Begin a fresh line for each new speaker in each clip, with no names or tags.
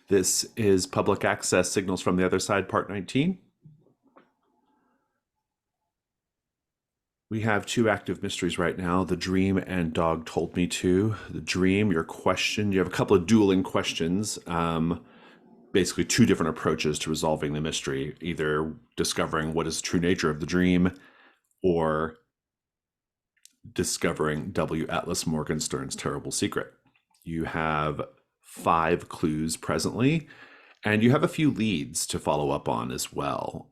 This is Public Access Signals from the Other Side, Part 19. We have two active mysteries right now, The Dream and Dog Told Me To. The Dream, your question, you have a couple of dueling questions, basically two different approaches to resolving the mystery, either discovering what is the true nature of the dream or discovering W. Atlas Morgenstern's terrible secret. You have 5 clues presently, and you have a few leads to follow up on as well.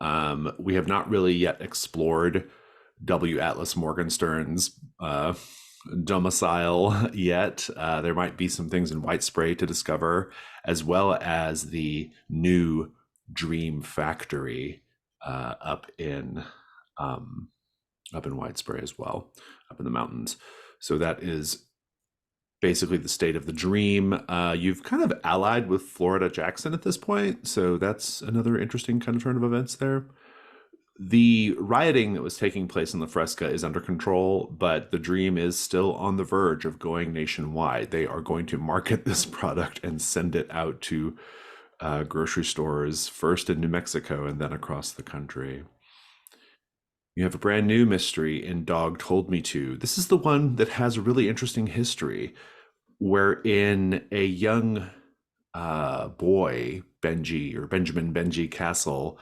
We have not really yet explored W. Atlas Morgenstern's domicile yet. There might be some things in White Spray to discover, as well as the new Dream Factory up in White Spray as well, up in the mountains. So that is basically the state of the dream. You've kind of allied with Florida Jackson at this point, so that's another interesting kind of turn of events there. The rioting that was taking place in La Fresca is under control, but the dream is still on the verge of going nationwide. They are going to market this product and send it out to grocery stores, first in New Mexico and then across the country. You have a brand new mystery in Dog Told Me To. This is the one that has a really interesting history, wherein a young boy, Benjamin Benji Castle,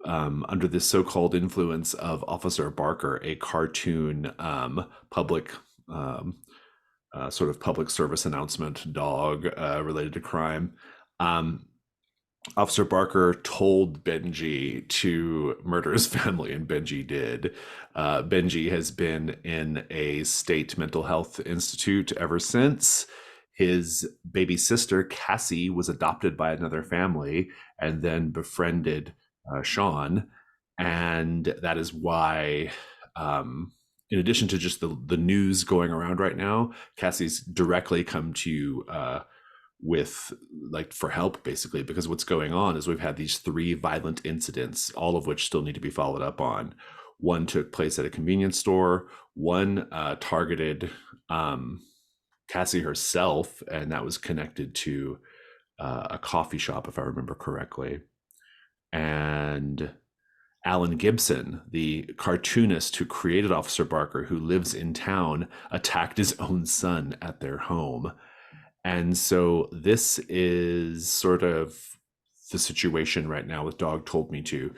under this so-called influence of Officer Barker, a cartoon public sort of public service announcement dog related to crime. Officer Barker told Benji to murder his family, and Benji did. Benji has been in a state mental health institute ever since. His baby sister, Cassie, was adopted by another family and then befriended Sean. And that is why, in addition to just the news going around right now, Cassie's directly come to with for help, basically, because what's going on is we've had these 3 violent incidents, all of which still need to be followed up on. One took place at a convenience store, one targeted Cassie herself, and that was connected to a coffee shop, if I remember correctly. And Alan Gibson, the cartoonist who created Officer Barker, who lives in town, attacked his own son at their home. And so this is sort of the situation right now with Dog Told Me To.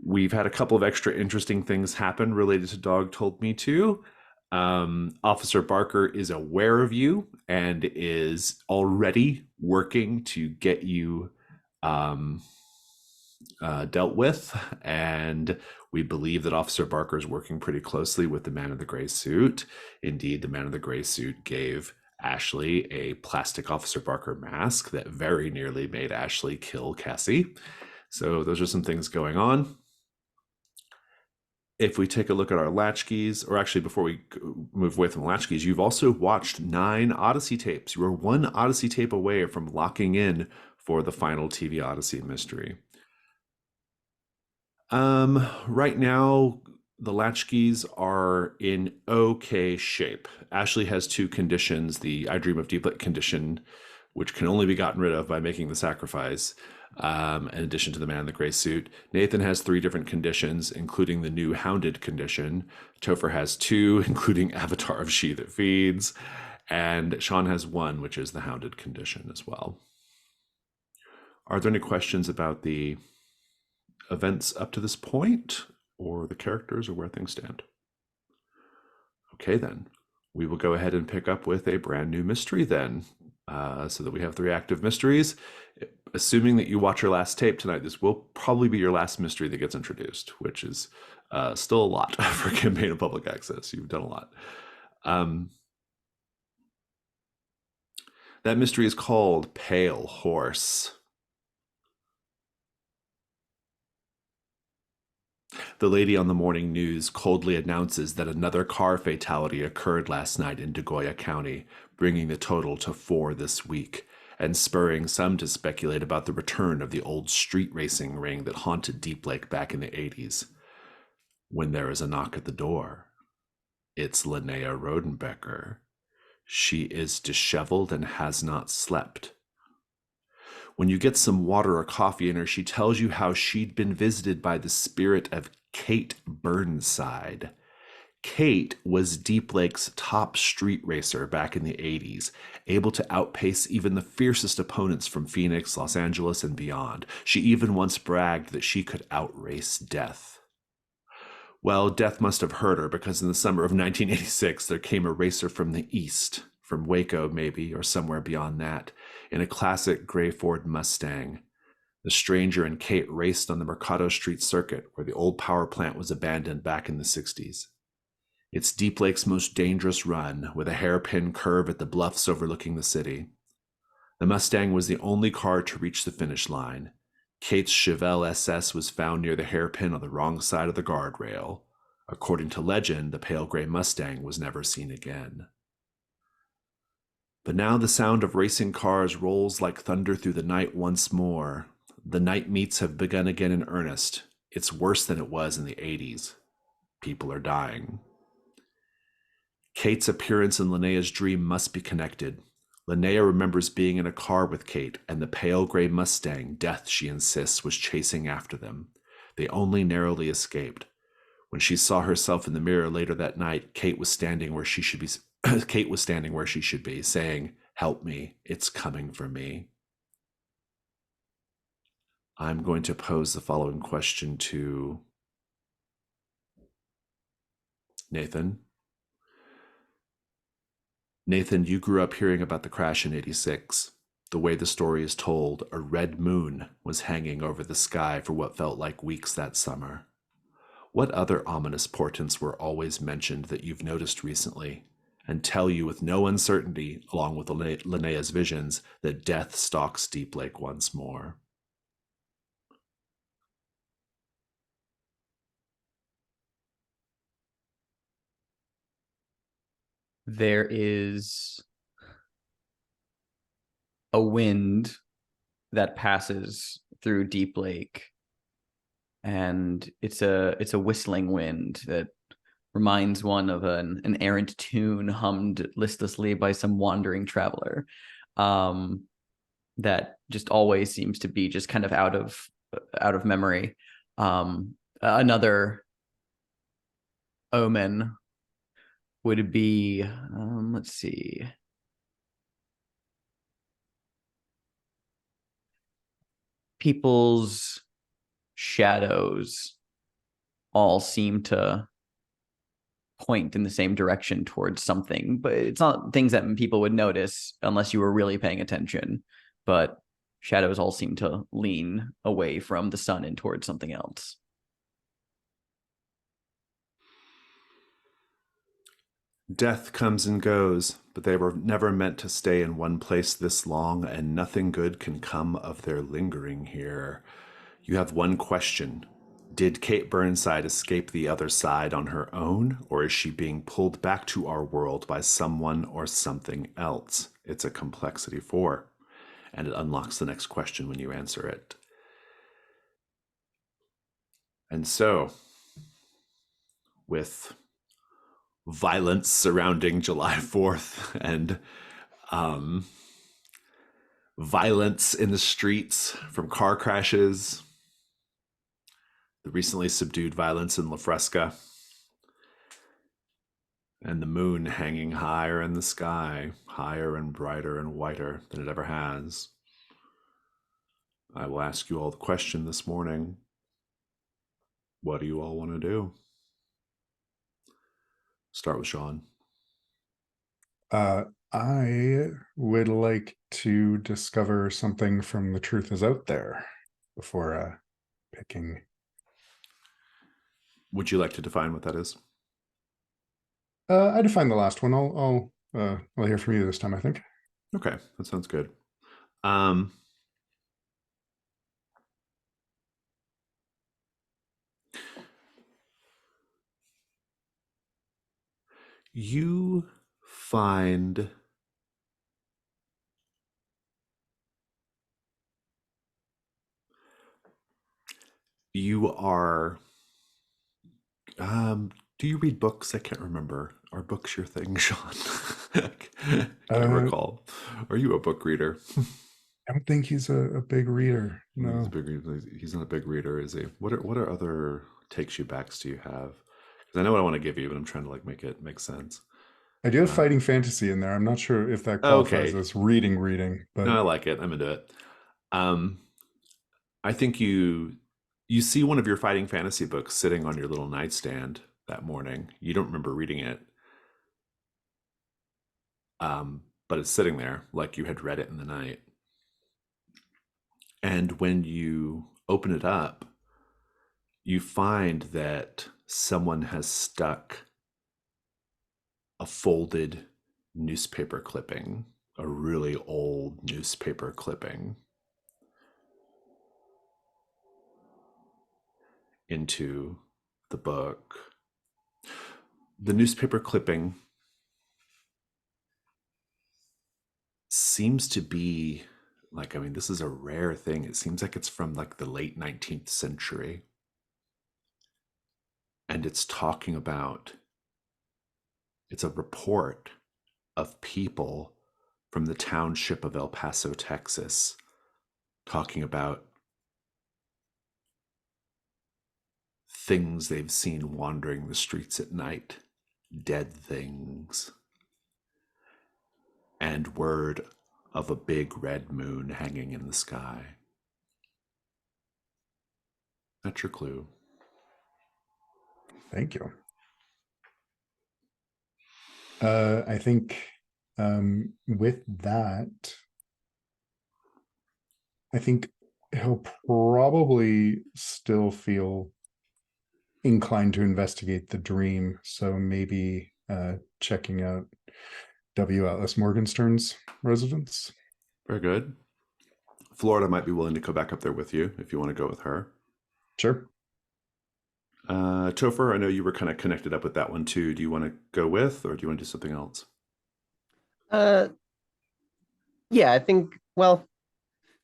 We've had a couple of extra interesting things happen related to Dog Told Me To. Officer Barker is aware of you and is already working to get you dealt with. And we believe that Officer Barker is working pretty closely with the man in the gray suit. Indeed, the man in the gray suit gave Ashley a plastic Officer Barker mask that very nearly made Ashley kill Cassie. So those are some things going on. If we take a look at our latchkeys, or actually before we move away from latchkeys, you've also watched 9 Odyssey tapes. You are 1 Odyssey tape away from locking in for the final TV Odyssey mystery. Right now, the latchkeys are in okay shape. Ashley has 2 conditions, the I Dream of Deeplit condition, which can only be gotten rid of by making the sacrifice, in addition to the man in the gray suit. Nathan has 3 different conditions, including the new Hounded condition. Topher has 2, including Avatar of She That Feeds. And Sean has 1, which is the Hounded condition as well. Are there any questions about the events up to this point, or the characters, or where things stand? Okay, then. We will go ahead and pick up with a brand new mystery then, so that we have 3 active mysteries. Assuming that you watch your last tape tonight, this will probably be your last mystery that gets introduced, which is still a lot for a campaign of public access. You've done a lot. That mystery is called Pale Horse. The lady on the morning news coldly announces that another car fatality occurred last night in Degoya County, bringing the total to 4 this week, and spurring some to speculate about the return of the old street racing ring that haunted Deep Lake back in the 80s. When there is a knock at the door, it's Linnea Rodenbecker. She is disheveled and has not slept. When you get some water or coffee in her, she tells you how she'd been visited by the spirit of Kate Burnside. Kate was Deep Lake's top street racer back in the 80s, able to outpace even the fiercest opponents from Phoenix, Los Angeles, and beyond. She even once bragged that she could outrace death. Well, death must have hurt her because in the summer of 1986, there came a racer from the east, from Waco maybe, or somewhere beyond that, in a classic gray Ford Mustang. The stranger and Kate raced on the Mercado Street circuit, where the old power plant was abandoned back in the 60s. It's Deep Lake's most dangerous run, with a hairpin curve at the bluffs overlooking the city. The Mustang was the only car to reach the finish line. Kate's Chevelle SS was found near the hairpin on the wrong side of the guardrail. According to legend, the pale gray Mustang was never seen again. But now the sound of racing cars rolls like thunder through the night once more. The night meets have begun again in earnest. It's worse than it was in the 80s. People are dying. Kate's appearance in Linnea's dream must be connected. Linnea remembers being in a car with Kate, and the pale gray Mustang, Death, she insists, was chasing after them. They only narrowly escaped. When she saw herself in the mirror later that night, Kate was standing where she should be. Kate was standing where she should be, saying, "Help me, it's coming for me." I'm going to pose the following question to Nathan. Nathan, you grew up hearing about the crash in 86. The way the story is told, a red moon was hanging over the sky for what felt like weeks that summer. What other ominous portents were always mentioned that you've noticed recently, and tell you with no uncertainty, along with Linnea's visions, that death stalks Deep Lake once more?
There is a wind that passes through Deep Lake, and it's a whistling wind that reminds one of an errant tune hummed listlessly by some wandering traveler, that just always seems to be just kind of out of memory. Another omen would be, let's see, people's shadows all seem to point in the same direction towards something, but it's not things that people would notice unless you were really paying attention. But shadows all seem to lean away from the sun and towards something else.
Death comes and goes, but they were never meant to stay in one place this long, and nothing good can come of their lingering here. You have one question. Did Kate Burnside escape the other side on her own, or is she being pulled back to our world by someone or something else? It's a complexity 4, and it unlocks the next question when you answer it. And so, with violence surrounding July 4th and violence in the streets from car crashes, the recently subdued violence in La Fresca, and the moon hanging higher in the sky, higher and brighter and whiter than it ever has. I will ask you all the question this morning. What do you all want to do? Start with Sean.
I would like to discover something from The Truth Is Out There before picking.
Would you like to define what that is?
I defined the last one. I'll hear from you this time, I think.
Okay, that sounds good. You find you are do you read books? I can't remember. Are books your thing, Sean? I can't recall. Are you a book reader?
I don't think he's a big reader.
He's,
No.
a he's not a big reader, is he? What are other takes you backs do you have? Because I know what I want to give you, but I'm trying to like make it make sense.
I do have
Uh,
fighting fantasy in there. I'm not sure if that qualifies
okay,
as reading, but
no, I like it. I'm into it. Um, I think you see one of your fighting fantasy books sitting on your little nightstand that morning. You don't remember reading it, but it's sitting there like you had read it in the night. And when you open it up, you find that someone has stuck a folded newspaper clipping, a really old newspaper clipping, into the book. The newspaper clipping seems to be like, I mean, this is a rare thing. It seems like it's from like the late 19th century. And it's talking about, it's a report of people from the township of El Paso, Texas, talking about things they've seen wandering the streets at night, dead things, and word of a big red moon hanging in the sky. That's your clue.
thank you. I think with that, I think he'll probably still feel inclined to investigate the dream. So maybe checking out W. Atlas Morgenstern's residence.
Very good. Florida might be willing to go back up there with you if you want to go with her.
Sure.
Topher, I know you were kind of connected up with that one too. Do you want to go with, or do you want to do something else?
Uh, yeah, I think. Well,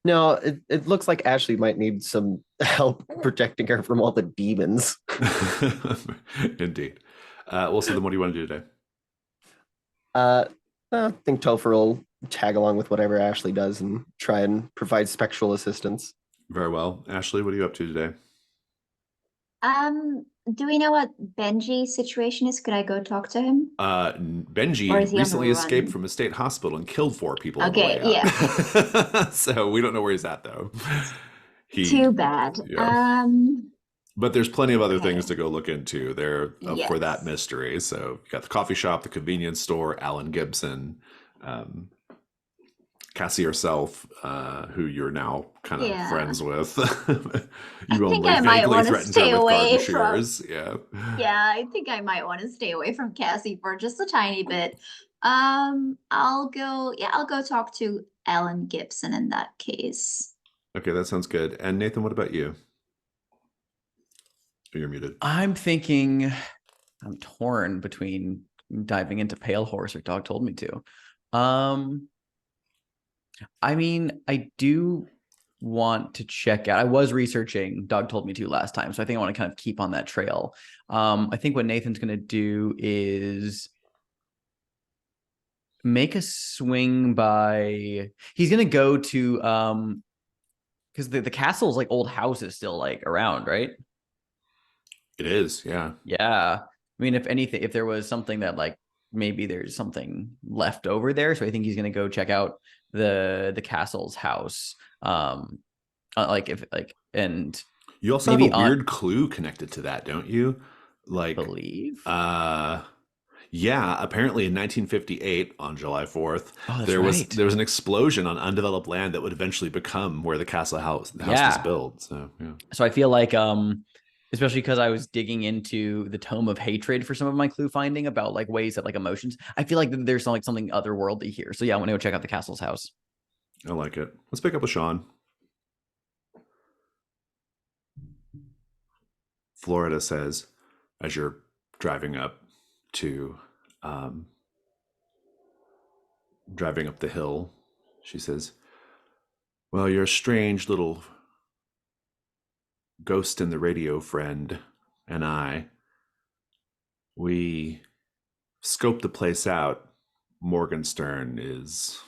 no, it looks like Ashley might need some help protecting her from all the demons.
Indeed. Well, so then what do you want to do today?
I think Topher will tag along with whatever Ashley does and try and provide spectral assistance.
Very well. Ashley, what are you up to today?
Do we know what Benji's situation is? Could I go talk to him?
Benji
Or is he on the
recently escaped
run?
from a state hospital and killed 4 people on the
Okay,
way out. So we don't know where he's at though.
Too bad.
Yeah. But there's plenty of other things
Okay.
to go look into there for that
Yes.
mystery. So you got the coffee shop, the convenience store, Alan Gibson, Cassie herself, who you're now kind of
Yeah.
friends with.
I
You
think
only
I might
vaguely
want to
threatened
stay
her with
away
garden
from.
shears. Yeah.
Yeah, I think I might want to stay away from Cassie for just a tiny bit. I'll go talk to Alan Gibson in that case.
Okay, that sounds good. And Nathan, what about you? You're muted.
I'm thinking I'm torn between diving into Pale Horse or Dog Told Me to. I mean, I do want to check out. I was researching Dog Told Me to last time, so I think I want to kind of keep on that trail. I think what Nathan's going to do is make a swing by. He's going to go to because the castle's like old houses still like around, right?
It is, yeah.
Yeah. I mean, if anything, if there was something that like maybe there's something left over there, so I think he's gonna go check out the castle's house. Like if like and
You also have
maybe
a weird clue connected to that, don't you? Like,
believe.
yeah. Apparently, in 1958, on July 4th,
Oh, that's
there
right.
was an explosion on undeveloped land that would eventually become where the house was
Yeah.
built. So yeah.
So I feel like especially because I was digging into the Tome of Hatred for some of my clue finding about like ways that like emotions. I feel like there's like something otherworldly here. So yeah, I want to go check out the castle's house.
I like it. Let's pick up with Sean. Florida says, as you're driving up the hill, she says, well, you're a strange little ghost in the radio friend and we scoped the place out. Morgenstern is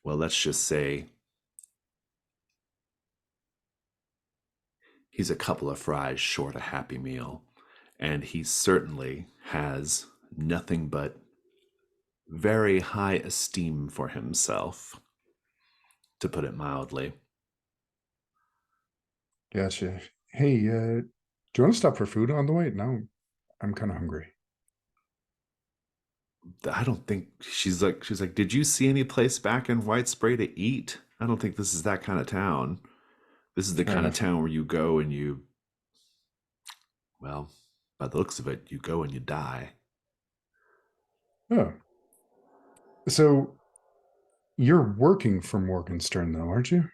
well, let's just say he's a couple of fries short a Happy Meal, and he certainly has nothing but very high esteem for himself, to put it mildly.
Gotcha. Hey, do you want to stop for food on the way? No, I'm kind of hungry.
I don't think she's like, did you see any place back in White Spray to eat? I don't think this is that kind of town. This is the
Fair
kind of
enough.
town where you go and you, well, by the looks of it, you go and you die.
Oh, so you're working for Morgenstern, though, aren't you?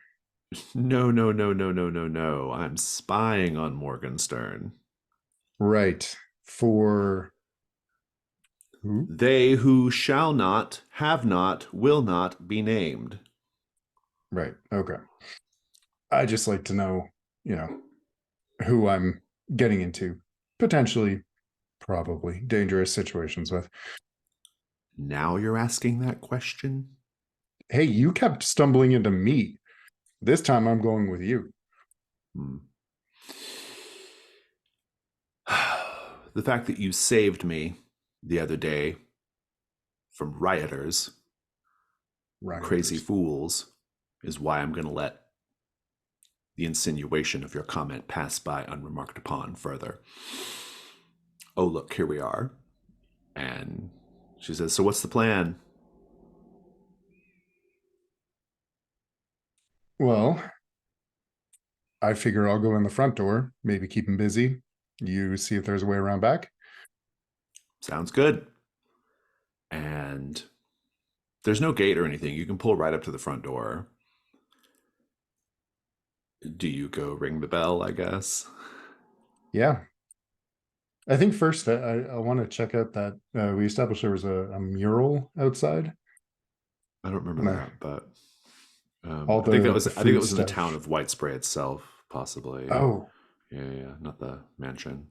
No, no, no, no, no, no, no. I'm spying on Morgenstern.
Right. For who?
They who shall not, have not, will not be named.
Right. Okay. I just like to know, who I'm getting into potentially, probably dangerous situations with.
Now you're asking that question?
Hey, you kept stumbling into me. This time I'm going with you.
Hmm. The fact that you saved me the other day from rioters, crazy
Rioters.
fools, is why I'm going to let the insinuation of your comment pass by unremarked upon further. Oh, look, here we are. And she says, so what's the plan?
Well, I figure I'll go in the front door, maybe keep him busy. You see if there's a way around back.
Sounds good. And there's no gate or anything. You can pull right up to the front door. Do you go ring the bell, I guess?
Yeah. I think first I want to check out that we established there was a mural outside.
I don't remember
No.
that, but
All
I think that
the
was
food
in the
stuff.
town of White Spray itself, possibly.
Oh,
Yeah, not the mansion.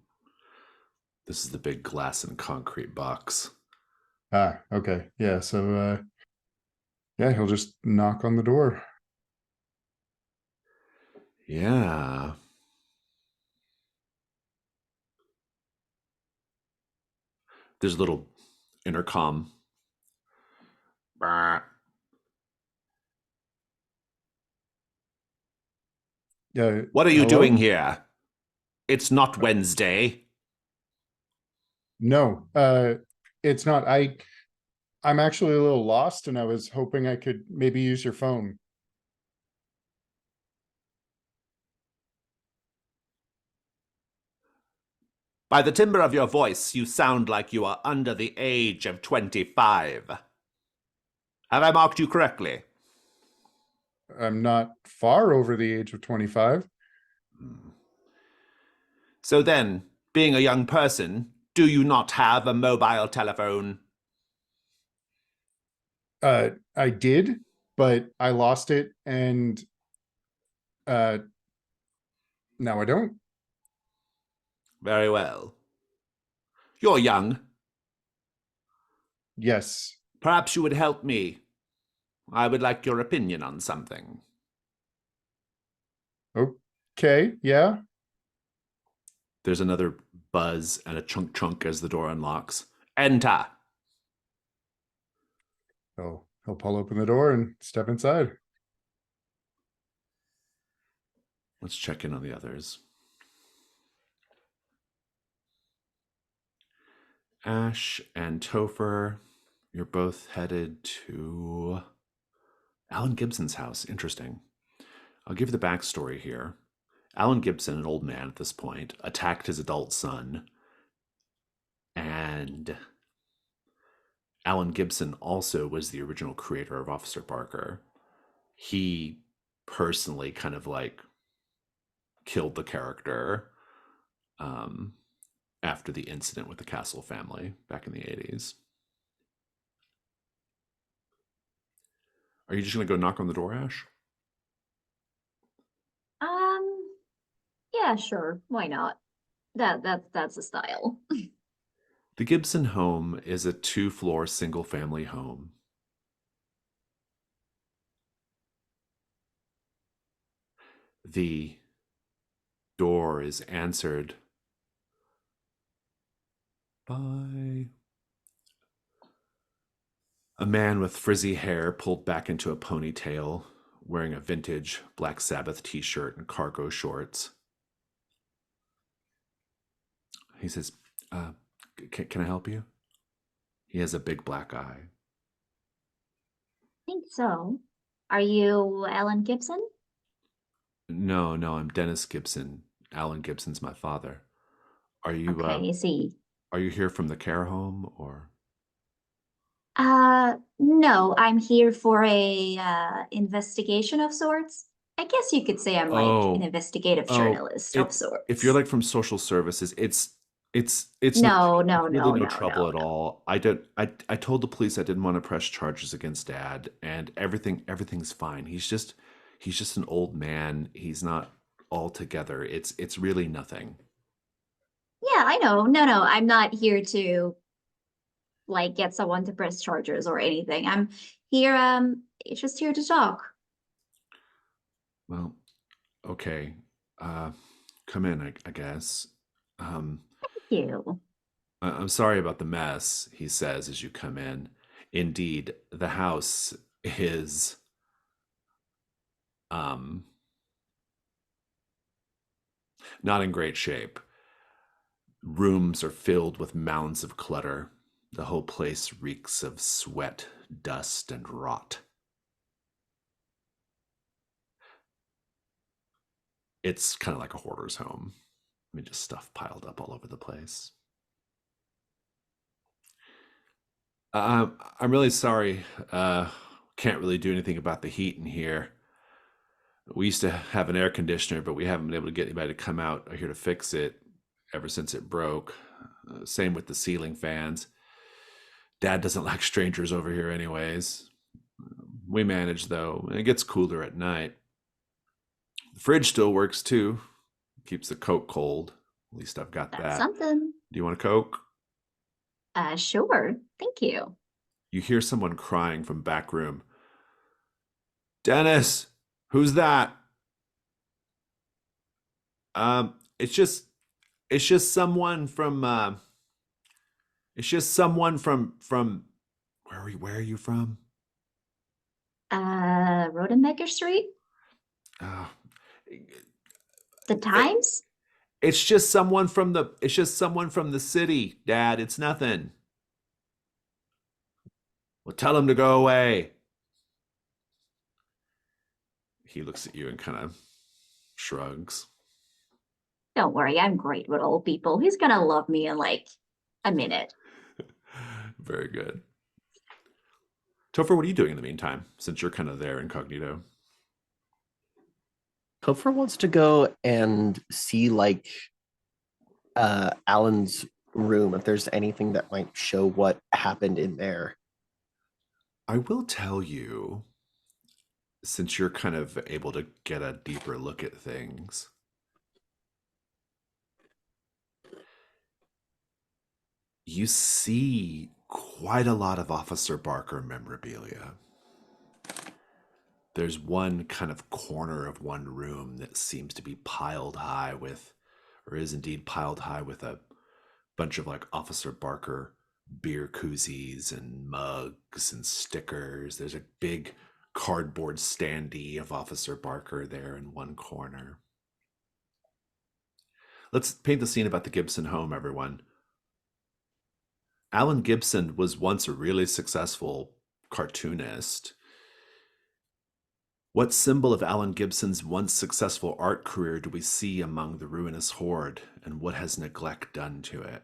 This is the big glass and concrete box.
okay. Yeah, so yeah, he'll just knock on the door.
Yeah. There's a little intercom. Brr.
Yeah.
What are you
hello?
doing here? It's not Wednesday.
No, it's not. I'm actually a little lost and I was hoping I could maybe use your phone.
By the timbre of your voice, you sound like you are under the age of 25. Have I marked you correctly?
I'm not far over the age of 25.
So then, being a young person, do you not have a mobile telephone?
I did, but I lost it and uh now I don't.
Very well. You're young.
Yes.
Perhaps you would help me. I would like your opinion on something.
Okay, yeah.
There's another buzz and a chunk as the door unlocks. Enter.
He'll pull open the door and step inside.
Let's check in on the others. Ash and Topher, you're both headed to Alan Gibson's house. Interesting. I'll give you the backstory here. Alan Gibson, an old man at this point, attacked his adult son. And Alan Gibson also was the original creator of Officer Barker. He personally kind of like killed the character after the incident with the Castle family back in the 80s. Are you just going to go knock on the door, Ash?
Yeah, sure. Why not? That's a style.
The Gibson home is a 2-floor single-family home. The door is answered by a man with frizzy hair pulled back into a ponytail, wearing a vintage Black Sabbath t-shirt and cargo shorts. He says, can I help you? He has a big black eye.
I think so. Are you Alan Gibson?
No, I'm Dennis Gibson. Alan Gibson's my father. Are you
Okay, I see.
are you here from the care home or?
No, I'm here for a investigation of sorts. I guess you could say I'm like an
Oh,
investigative
oh,
journalist of
if you're
sorts.
like from social services, it's
No,
it's
no,
really
no,
no
no,
trouble
no,
at
no.
all. I told the police I didn't want to press charges against Dad, and everything's fine. He's just an old man. He's not all together. It's really nothing.
Yeah, I know. No, I'm not here to like get someone to press charges or anything. I'm here, just here to talk.
Well, okay. Uh, come in, I guess. Um,
You.
I'm sorry about the mess, he says as you come in. Indeed, the house is um not in great shape. Rooms are filled with mounds of clutter. The whole place reeks of sweat, dust, and rot. It's kind of like a hoarder's home. I mean, just stuff piled up all over the place. I'm really sorry. Can't really do anything about the heat in here. We used to have an air conditioner, but we haven't been able to get anybody to come out here to fix it ever since it broke. Same with the ceiling fans. Dad doesn't like strangers over here, anyways. We manage, though. It gets cooler at night. The fridge still works, too. Keeps the Coke cold. At least I've got
That's
that.
something.
Do you want a Coke?
Sure. Thank you.
You hear someone crying from back room. Dennis, who's that? It's just someone from where are you from?
Rodenbecker Street?
Uh,
The Times?
it's just someone from the city, Dad. It's nothing. Well, tell him to go away. He looks at you and kind of shrugs.
Don't worry, I'm great with old people. He's gonna love me in like a minute.
Very good. Topher, what are you doing in the meantime, since you're kind of there incognito?
Topher wants to go and see like Alan's room if there's anything that might show what happened in there.
I will tell you, since you're kind of able to get a deeper look at things, you see quite a lot of Officer Barker memorabilia. There's one kind of corner of one room that seems to be piled high with, or is indeed piled high with, a bunch of like Officer Barker beer koozies and mugs and stickers. There's a big cardboard standee of Officer Barker there in one corner. Let's paint the scene about the Gibson home, everyone. Alan Gibson was once a really successful cartoonist. What symbol of Alan Gibson's once successful art career do we see among the ruinous hoard, and what has neglect done to it?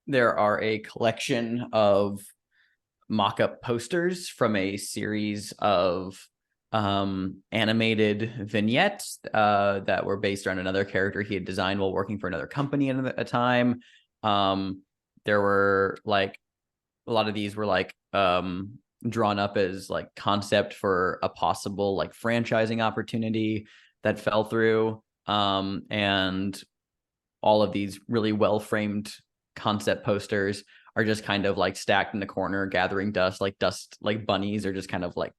There are a collection of mock-up posters from a series of animated vignettes that were based around another character he had designed while working for another company at a time. There were like a lot of these were like drawn up as like concept for a possible like franchising opportunity that fell through. And all of these really well-framed concept posters are just kind of like stacked in the corner, gathering dust like bunnies, or just kind of like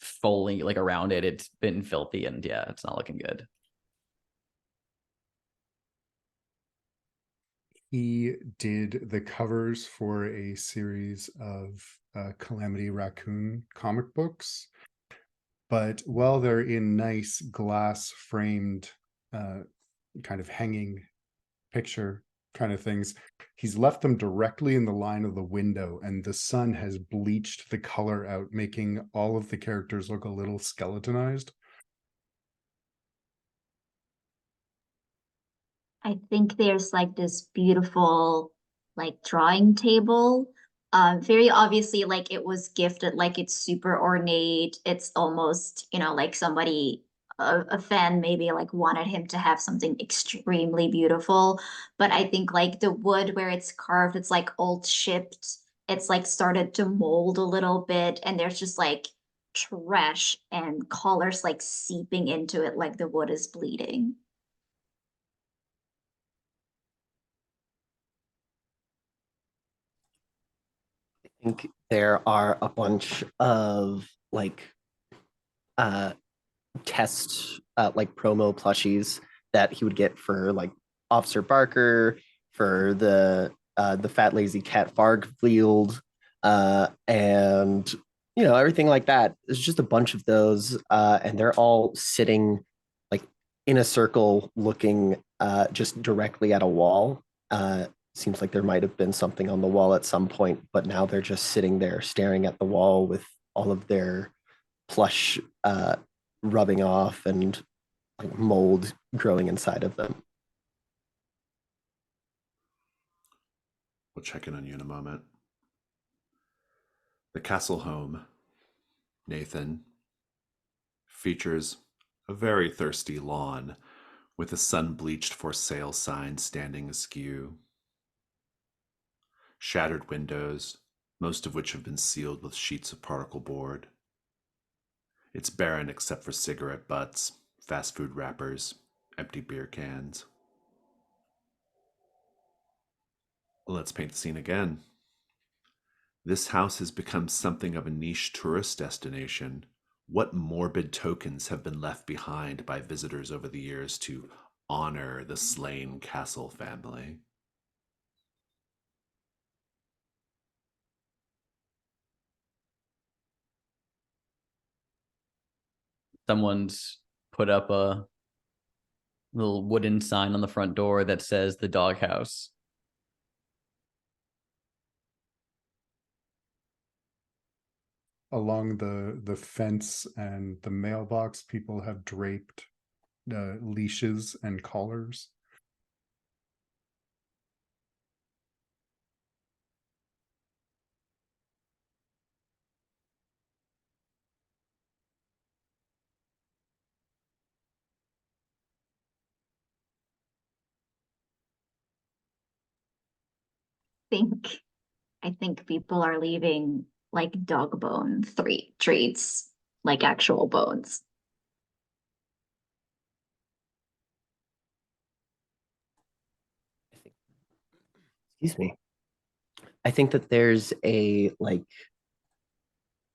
foliage like around it. It's been filthy, and yeah, it's not looking good.
He did the covers for a series of Calamity Raccoon comic books, but while they're in nice glass framed kind of hanging picture kind of things, he's left them directly in the line of the window, and the sun has bleached the color out, making all of the characters look a little skeletonized.
I think there's like this beautiful like drawing table. Very obviously like it was gifted, like it's super ornate. It's almost, like somebody a fan maybe like wanted him to have something extremely beautiful. But I think like the wood where it's carved, it's like old chipped. It's like started to mold a little bit, and there's just like trash and colors like seeping into it, like the wood is bleeding.
Think there are a bunch of like uh test like promo plushies that he would get for like Officer Barker, for the fat lazy cat Vargfield, and everything like that. There's just a bunch of those, and they're all sitting like in a circle, looking just directly at a wall. Seems like there might have been something on the wall at some point, but now they're just sitting there staring at the wall with all of their plush rubbing off and like mold growing inside of them.
We'll check in on you in a moment. The castle home, Nathan, features a very thirsty lawn with a sun-bleached for sale sign standing askew. Shattered windows, most of which have been sealed with sheets of particle board. It's barren except for cigarette butts, fast food wrappers, empty beer cans. Let's paint the scene again. This house has become something of a niche tourist destination. What morbid tokens have been left behind by visitors over the years to honor the slain Castle family?
Someone's put up a little wooden sign on the front door that says the doghouse.
Along the fence and the mailbox, people have draped leashes and collars.
think I think people are leaving like dog bone treats, like actual bones.
Excuse me. I think that there's a like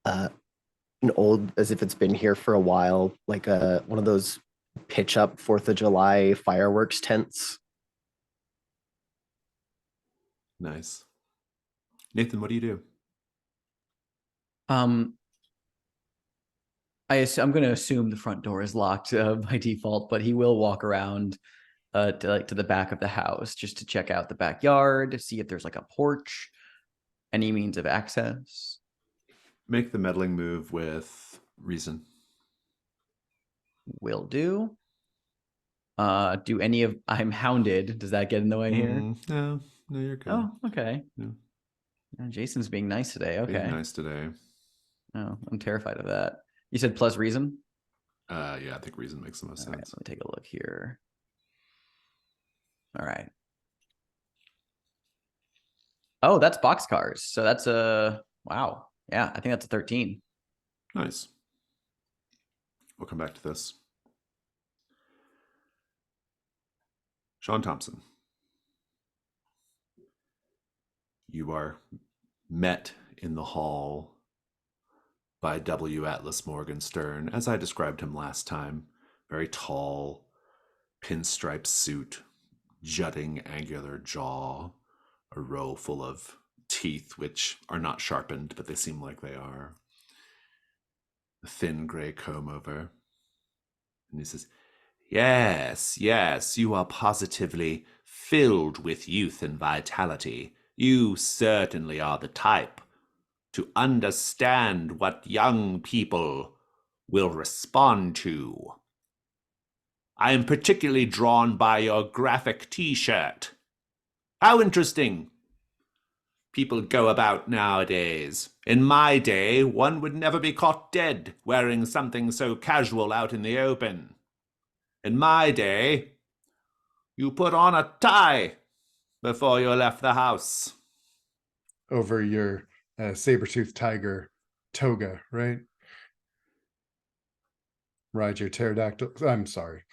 an old, as if it's been here for a while, like one of those pitch up 4th of July fireworks tents.
Nice. Nathan, what do you do?
I'm going to assume the front door is locked by default, but he will walk around to the back of the house just to check out the backyard, see if there's like a porch, any means of access.
Make the meddling move with reason.
Will do. Do any of I'm hounded? Does that get in the way here?
No, you're good.
Oh, okay.
No.
Jason's being nice today. Okay.
Being nice today.
Oh, I'm terrified of that. You said plus reason?
Yeah, I think reason makes the most
All right,
sense.
let me take a look here. All right. Oh, that's boxcars. So that's a wow. Yeah, I think that's a 13.
Nice. We'll come back to this. Sean Thompson. You are met in the hall by W. Atlas Morgenstern, as I described him last time. Very tall, pinstripe suit, jutting angular jaw, a row full of teeth which are not sharpened, but they seem like they are. A thin gray comb over. And he says, "Yes, yes, you are positively filled with youth and vitality. You certainly are the type to understand what young people will respond to. I am particularly drawn by your graphic t-shirt. How interesting people go about nowadays. In my day, one would never be caught dead wearing something so casual out in the open. In my day, you put on a tie before you left the house."
Over your saber-toothed tiger toga, right? Ride your pterodactyl. I'm sorry.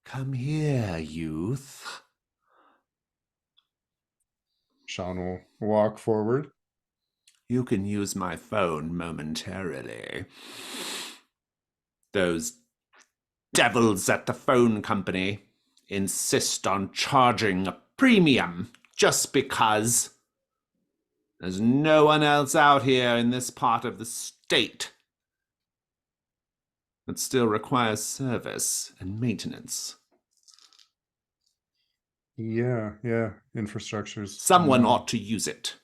"Come here, youth."
Sean will walk forward.
"You can use my phone momentarily. Those devils at the phone company insist on charging a premium just because there's no one else out here in this part of the state that still requires service and maintenance.
Yeah, infrastructure's
Someone ought to use it,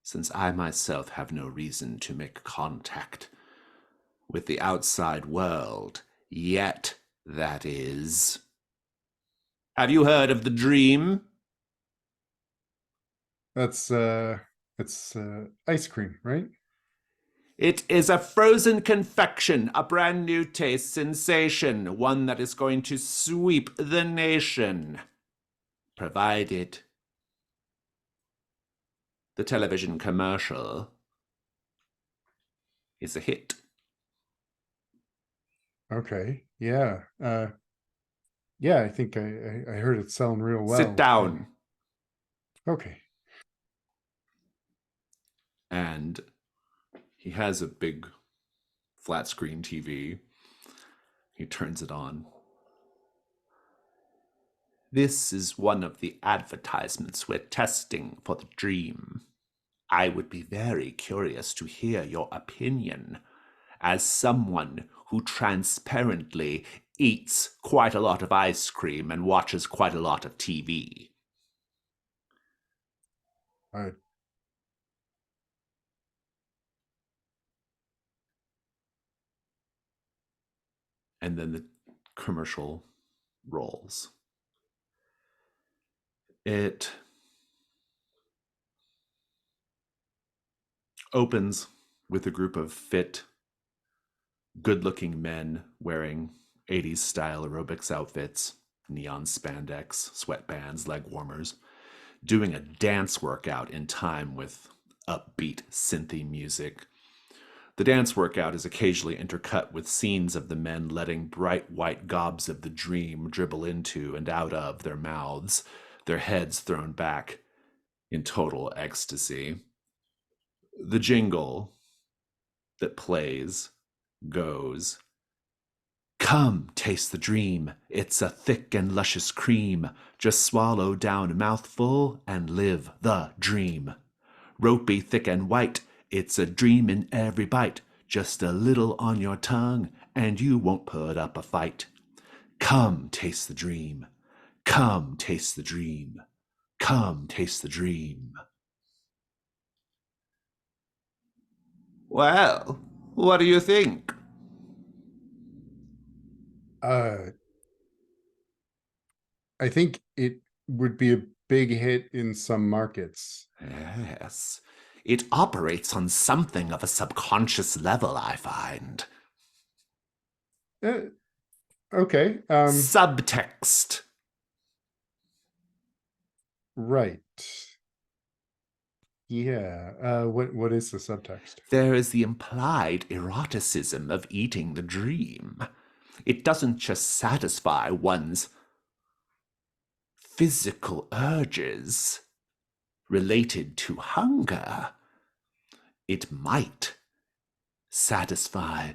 since I myself have no reason to make contact with the outside world yet, that is. Have you heard of the Dream?
That's it's ice cream, right?
It is a frozen confection, a brand new taste sensation, one that is going to sweep the nation, provided the television commercial is a hit.
Okay. Yeah. Yeah, I think I heard it selling real well.
Sit down.
Okay.
And he has a big flat screen TV. He turns it on. "This is one of the advertisements we're testing for the Dream. I would be very curious to hear your opinion as someone who transparently eats quite a lot of ice cream and watches quite a lot of TV."
I
And then the commercial rolls. It opens with a group of fit, good-looking men wearing 80s style aerobics outfits, neon spandex, sweatbands, leg warmers, doing a dance workout in time with upbeat synthy music. The dance workout is occasionally intercut with scenes of the men letting bright white gobs of the Dream dribble into and out of their mouths, their heads thrown back in total ecstasy. The jingle that plays goes, "Come, taste the Dream. It's a thick and luscious cream. Just swallow down a mouthful and live the Dream. Ropey, thick and white. It's a dream in every bite. Just a little on your tongue and you won't put up a fight. Come, taste the Dream. Come, taste the Dream. Come, taste the Dream." Well, what do you think?
I think it would be a big hit in some markets.
Yes, it operates on something of a subconscious level, I find.
Okay.
Subtext.
Right. Yeah. What is the subtext?
There is the implied eroticism of eating the Dream. It doesn't just satisfy one's physical urges related to hunger. It might satisfy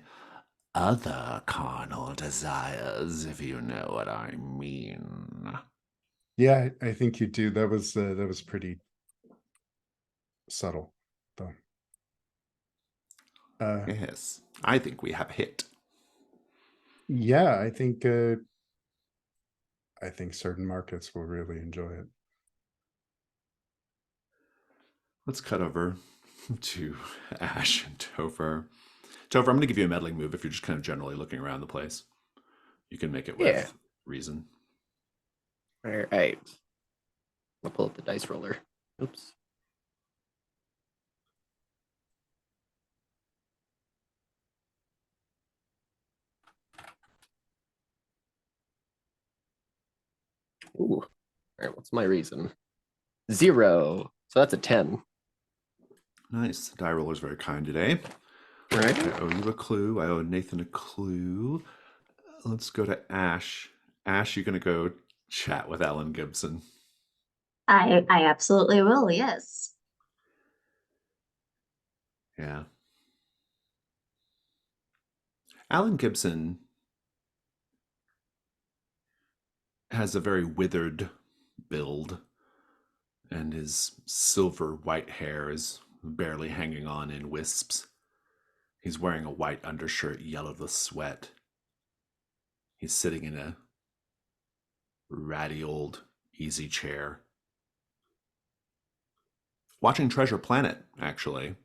other carnal desires, if you know what I mean.
Yeah, I think you do. That was pretty subtle, though.
Yes, I think we have a hit.
Yeah, I think certain markets will really enjoy it.
Let's cut over to Ash and Topher. Topher, I'm going to give you a meddling move if you're just kind of generally looking around the place. You can make it with
Yeah.
reason.
All right. I'll pull up the dice roller. Oops. Ooh. All right. What's my reason? 0. So that's a 10.
Nice. The die roller's very kind today.
Right.
I owe you a clue. I owe Nathan a clue. Let's go to Ash. Ash, you're going to go chat with Alan Gibson.
I absolutely will, yes.
Yeah. Alan Gibson has a very withered build, and his silver white hair is barely hanging on in wisps. He's wearing a white undershirt yellowed with sweat. He's sitting in a ratty old easy chair. Watching Treasure Planet, actually.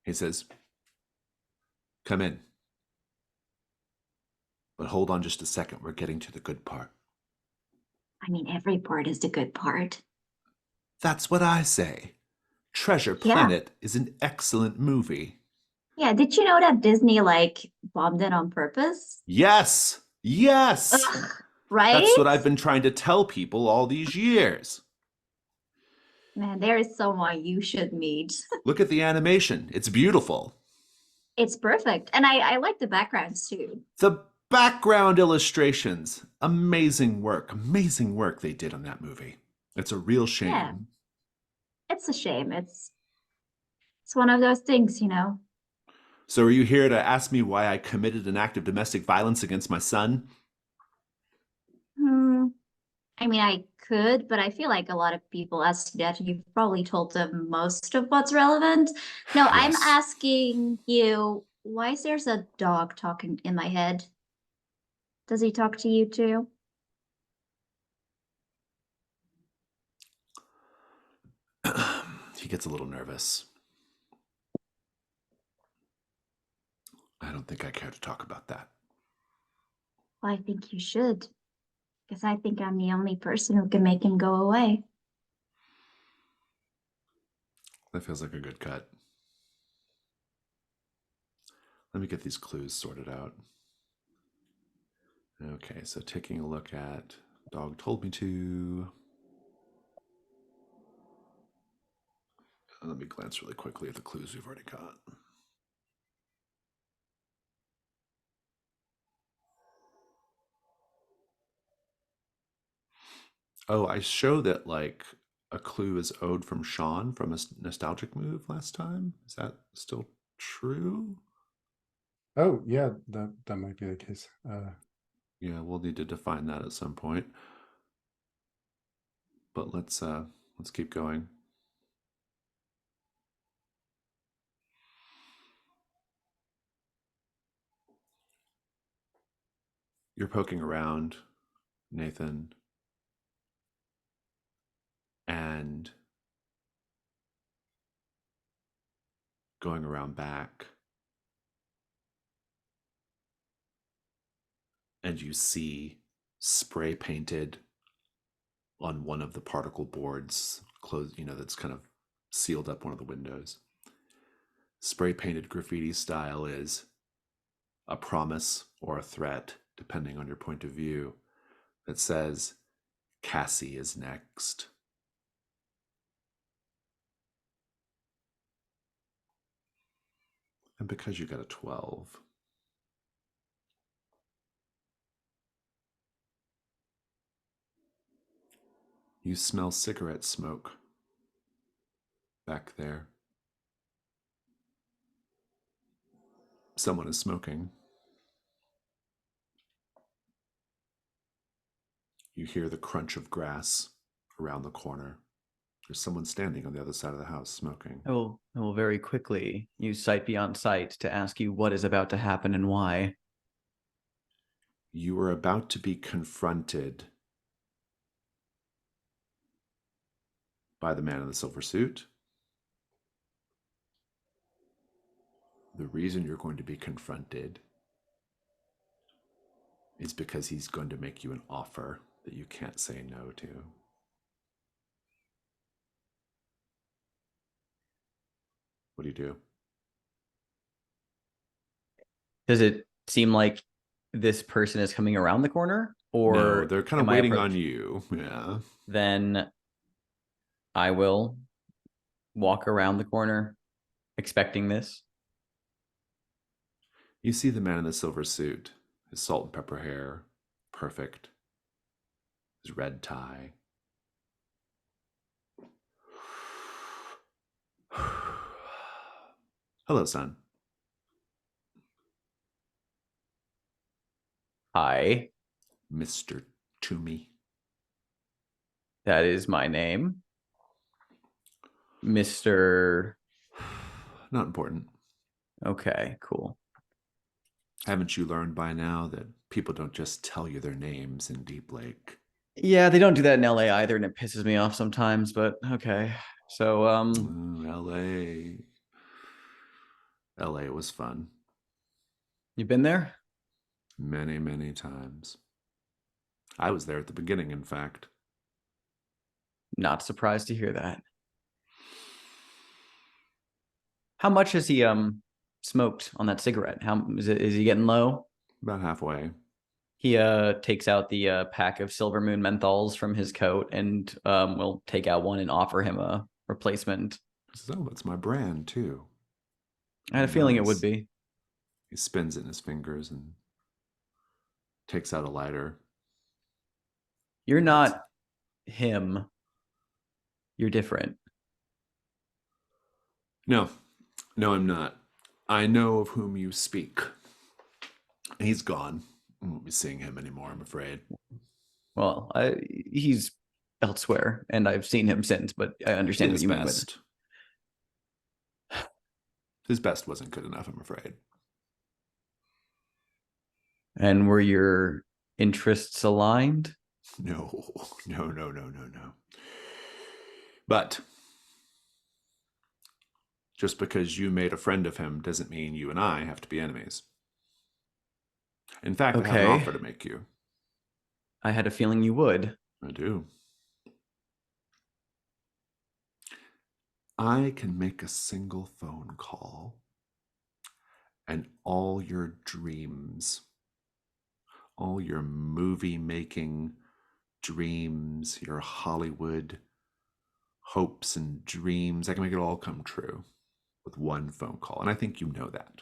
He says, "Come in. But hold on just a second, we're getting to the good part."
I mean, every part is the good part.
That's what I say. Treasure
Yeah.
Planet is an excellent movie.
Yeah, did you know that Disney like bombed it on purpose?
Yes! Yes!
Ugh, right?
That's what I've been trying to tell people all these years.
Man, there is someone you should meet.
Look at the animation. It's beautiful.
It's perfect. And I like the backgrounds too.
The background illustrations. Amazing work. Amazing work they did on that movie. It's a real shame.
Yeah. It's a shame. It's one of those things, you know.
So are you here to ask me why I committed an act of domestic violence against my son?
I mean, I could, but I feel like a lot of people ask that. You've probably told them most of what's relevant. No, I'm
Yes.
asking you, why is there's a dog talking in my head? Does he talk to you too?
He gets a little nervous. I don't think I care to talk about that.
Well, I think you should. Because I think I'm the only person who can make him go away.
That feels like a good cut. Let me get these clues sorted out. Okay, so taking a look at dog told me to. Let me glance really quickly at the clues we've already got. Oh, I show that like a clue is owed from Sean from a nostalgic move last time. Is that still true?
Oh, yeah, that might be the case.
Yeah, we'll need to define that at some point. But let's keep going. You're poking around, Nathan, and going around back, and you see spray painted on one of the particle boards, closed, that's kind of sealed up one of the windows. Spray painted graffiti style is a promise or a threat, depending on your point of view, that says, "Cassie is next." And because you got a 12, you smell cigarette smoke back there. Someone is smoking. You hear the crunch of grass around the corner. There's someone standing on the other side of the house smoking.
I will very quickly use sight beyond sight to ask you what is about to happen and why.
You are about to be confronted by the man in the silver suit. The reason you're going to be confronted is because he's going to make you an offer that you can't say no to. What do you do?
Does it seem like this person is coming around the corner, or
No, they're kind of
am I
waiting on
approaching?
you. Yeah.
Then I will walk around the corner expecting this.
You see the man in the silver suit, his salt and pepper hair, perfect, his red tie. Hello, son.
Hi,
Mr. Toomey.
that is my name. Mr.
Not important.
Okay, cool.
Haven't you learned by now that people don't just tell you their names in Deep Lake?
Yeah, they don't do that in LA either, and it pisses me off sometimes, but okay. So,
LA. LA was fun.
you been there?
Many, many times. I was there at the beginning, in fact.
Not surprised to hear that. How much has he smoked on that cigarette? How is he getting low?
About halfway.
He takes out the pack of Silver Moon menthols from his coat and will take out one and offer him a replacement.
So that's my brand, too.
I had a feeling it would
Nice.
be.
He spins it in his fingers and takes out a lighter.
You're not him. You're different.
No, I'm not. I know of whom you speak. He's gone. I won't be seeing him anymore, I'm afraid.
Well, he's elsewhere, and I've seen him since, but I understand what
His
you meant with it.
best. His best wasn't good enough, I'm afraid.
And were your interests aligned?
No. But just because you made a friend of him doesn't mean you and I have to be enemies. In fact, I have an
Okay.
offer to make you.
I had a feeling you would.
I do. I can make a single phone call, and all your dreams, all your movie making dreams, your Hollywood hopes and dreams, I can make it all come true with one phone call. And I think you know that.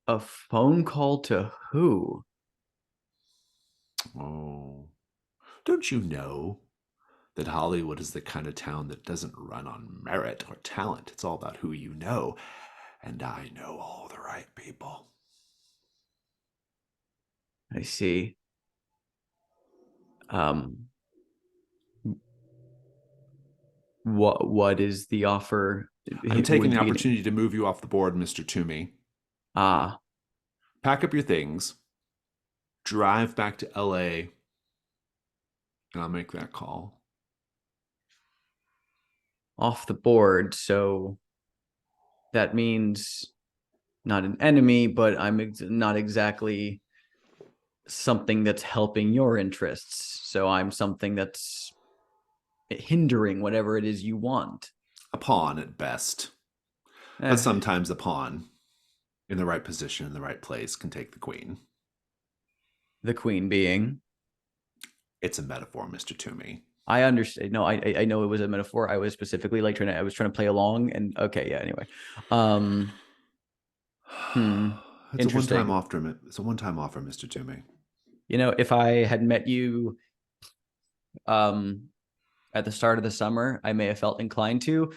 A phone call to who?
Oh, don't you know that Hollywood is the kind of town that doesn't run on merit or talent? It's all about who you know. And I know all the right people.
I see. What is the offer?
I'm
It
taking
would
the
be-
opportunity to move you off the board, Mr. Toomey.
Ah,
Pack up your things, drive back to LA, and I'll make that call.
off the board. So that means not an enemy, but I'm not exactly something that's helping your interests. So I'm something that's hindering whatever it is you want.
A pawn at best.
Eh,
But sometimes a pawn in the right position, in the right place, can take the queen.
the queen being.
It's a metaphor, Mr. Toomey.
I understand. No, I know it was a metaphor. I was specifically like I was trying to play along, and okay, yeah. Anyway,
It's
Interesting.
a one-time offer. It's a one-time offer, Mr. Toomey.
If I had met you, at the start of the summer, I may have felt inclined to.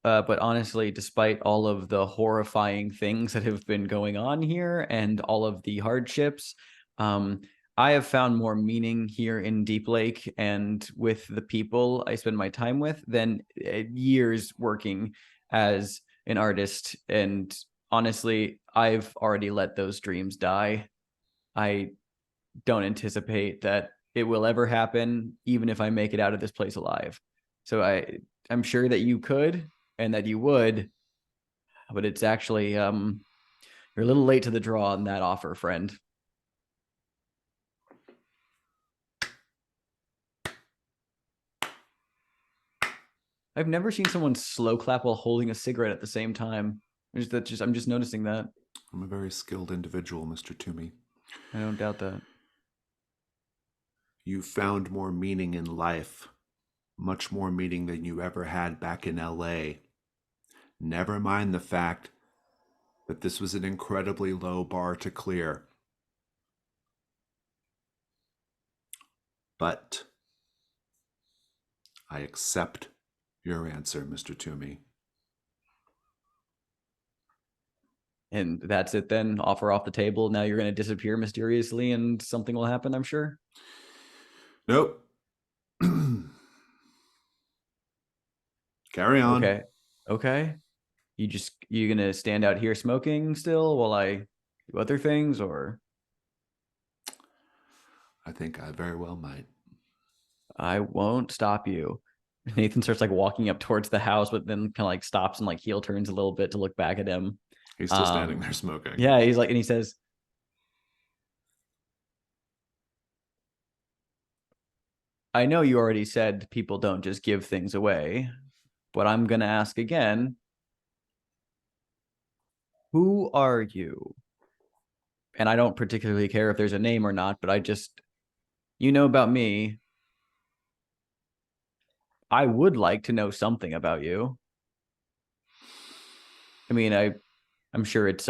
But honestly, despite all of the horrifying things that have been going on here and all of the hardships, I have found more meaning here in Deep Lake and with the people I spend my time with than years working as an artist. And honestly, I've already let those dreams die. I don't anticipate that it will ever happen, even if I make it out of this place alive. So I'm sure that you could and that you would, but it's actually you're a little late to the draw on that offer, friend. I've never seen someone slow clap while holding a cigarette at the same time. I'm just noticing that.
I'm a very skilled individual, Mr. Toomey.
I don't doubt that.
You found more meaning in life, much more meaning than you ever had back in LA. Never mind the fact that this was an incredibly low bar to clear. But I accept your answer, Mr. Toomey.
And that's it then. Offer off the table. Now you're going to disappear mysteriously and something will happen, I'm sure.
Nope. Carry on.
Okay. You going to stand out here smoking still while I do other things, or?
I think I very well might.
I won't stop you. Nathan starts like walking up towards the house, but then kind of like stops and like heel turns a little bit to look back at him.
He's still standing there smoking.
Yeah, he's like, and he says, I know you already said people don't just give things away, but I'm going to ask again. Who are you? And I don't particularly care if there's a name or not, but you know about me. I would like to know something about you. I mean, I'm sure it's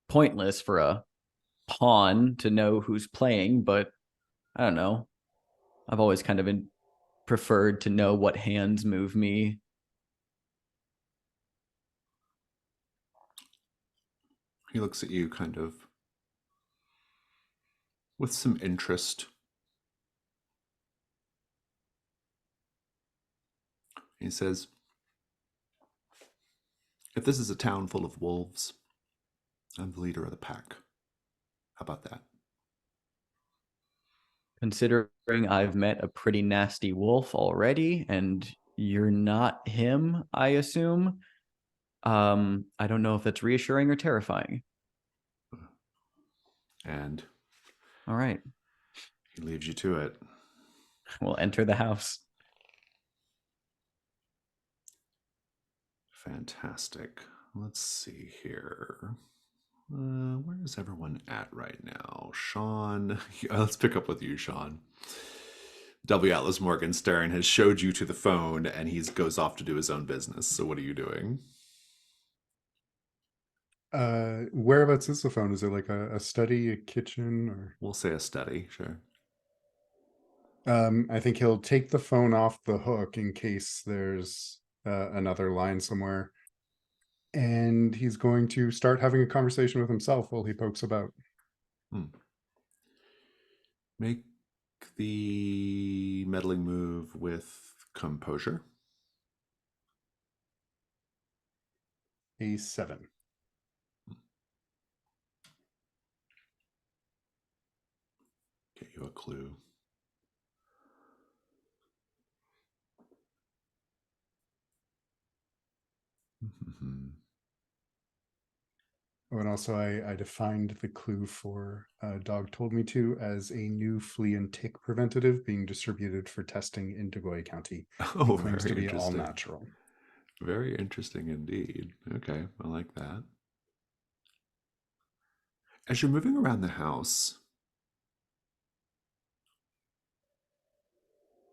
pointless for a pawn to know who's playing, but I don't know. I've always kind of preferred to know what hands move me.
He looks at you kind of with some interest. He says, if this is a town full of wolves, I'm the leader of the pack. How about that?
Considering I've met a pretty nasty wolf already, and you're not him, I assume. I don't know if that's reassuring or terrifying.
And
all right,
he leaves you to it.
We'll enter the house.
Fantastic. Let's see here. Where is everyone at right now? Sean, let's pick up with you, Sean. W. Atlas Morgan Stern has showed you to the phone and he goes off to do his own business. So what are you doing?
Whereabouts is the phone? Is it like a study, a kitchen, or?
We'll say a study, sure.
I think he'll take the phone off the hook in case there's another line somewhere. And he's going to start having a conversation with himself while he pokes about.
Make the meddling move with composure.
A 7.
Get you a clue.
Oh, and also I defined the clue for Dog Told Me To as a new flea and tick preventative being distributed for testing in Degoy County.
Oh,
it claims to
very
be all
interesting.
natural.
Very interesting indeed. Okay, I like that. As you're moving around the house,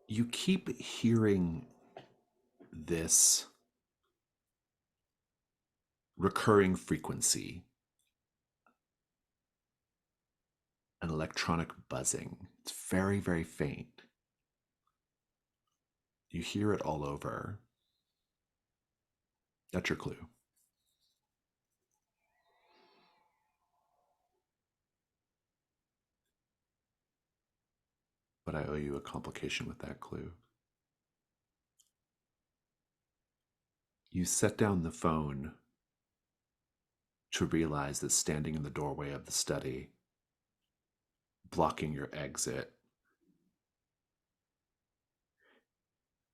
you keep hearing this recurring frequency, an electronic buzzing. It's very, very faint. You hear it all over. That's your clue. But I owe you a complication with that clue. You set down the phone to realize that standing in the doorway of the study, blocking your exit,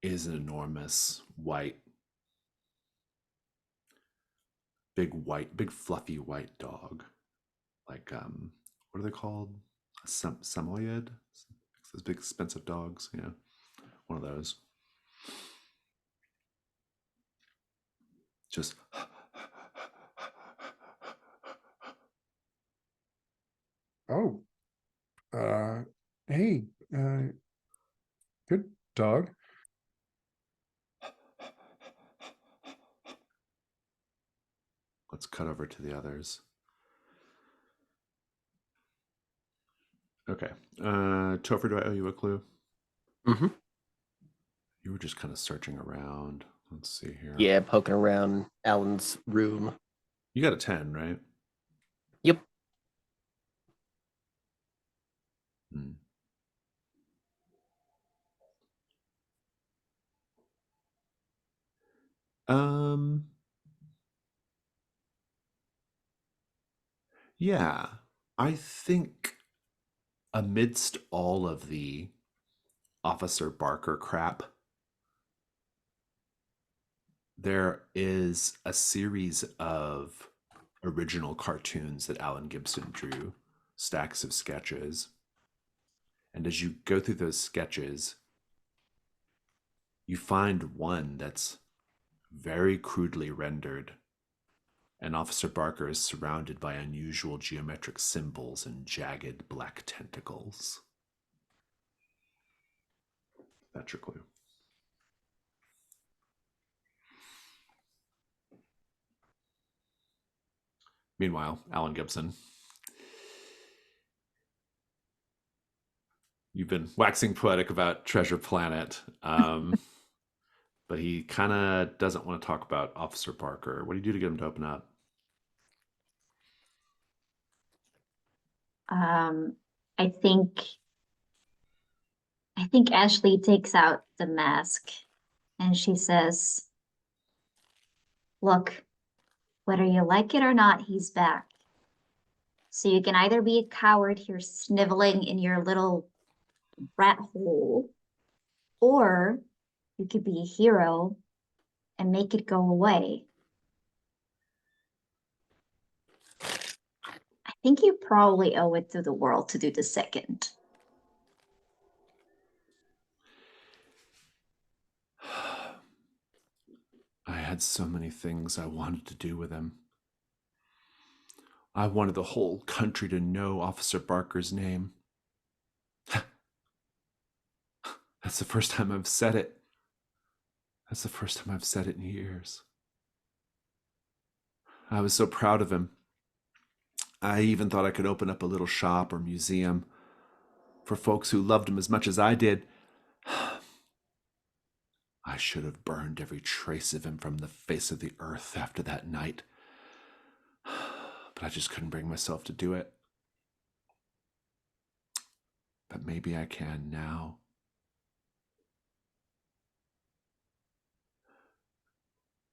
is an enormous big fluffy white dog. Like, what are they called? A Samoyed? Those big expensive dogs. Yeah, one of those. Just
Oh, hey, good dog.
let's cut over to the others. Okay. Topher, do I owe you a clue?
Mm-hmm.
You were just kind of searching around. Let's see here.
Yeah, poking around Alan's room.
You got a 10, right?
Yep.
Hmm. Yeah, I think amidst all of the Officer Barker crap, there is a series of original cartoons that Alan Gibson drew, stacks of sketches. And as you go through those sketches, you find one that's very crudely rendered. And Officer Barker is surrounded by unusual geometric symbols and jagged black tentacles. That's your clue. Meanwhile, Alan Gibson. You've been waxing poetic about Treasure Planet, but he kind of doesn't want to talk about Officer Barker. What do you do to get him to open up?
I think Ashley takes out the mask and she says, "Look, whether you like it or not, he's back. So you can either be a coward here sniveling in your little rat hole, or you could be a hero and make it go away. I think you probably owe it to the world to do the second."
I had so many things I wanted to do with him. I wanted the whole country to know Officer Barker's name. That's the first time I've said it. That's the first time I've said it in years. I was so proud of him. I even thought I could open up a little shop or museum for folks who loved him as much as I did. I should have burned every trace of him from the face of the earth after that night. But I just couldn't bring myself to do it. But maybe I can now.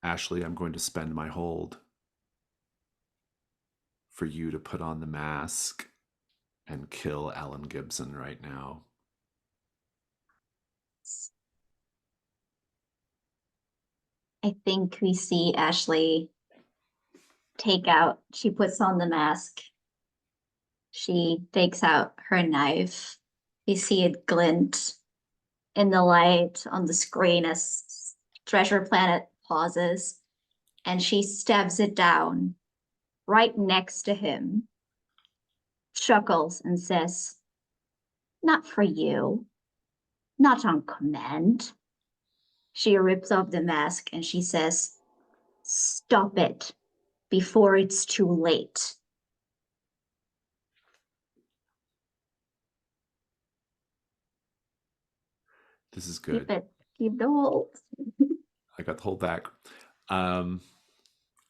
Ashley, I'm going to spend my hold for you to put on the mask and kill Alan Gibson right now.
I think we see Ashley she puts on the mask. She takes out her knife. You see it glint in the light on the screen as Treasure Planet pauses, and she stabs it down right next to him, chuckles and says, "Not for you, not on command." She rips off the mask and she says, "Stop it before it's too late."
This is good.
keep the hold.
I got the hold back. I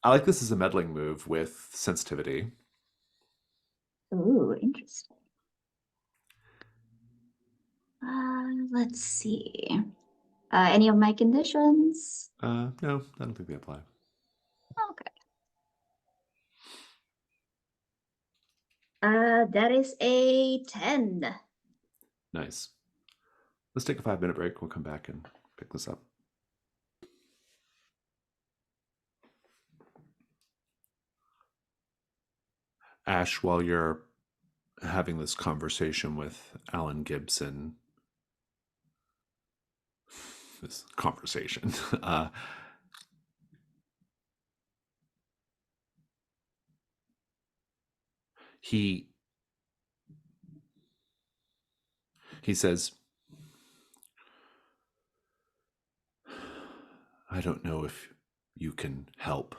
like this as a meddling move with sensitivity.
Ooh, interesting. Let's see. Any of my conditions?
No, I don't think they apply.
Okay. That is a 10.
Nice. Let's take a 5-minute break. We'll come back and pick this up. Ash, while you're having this conversation with Alan Gibson, this conversation, he says, I don't know if you can help.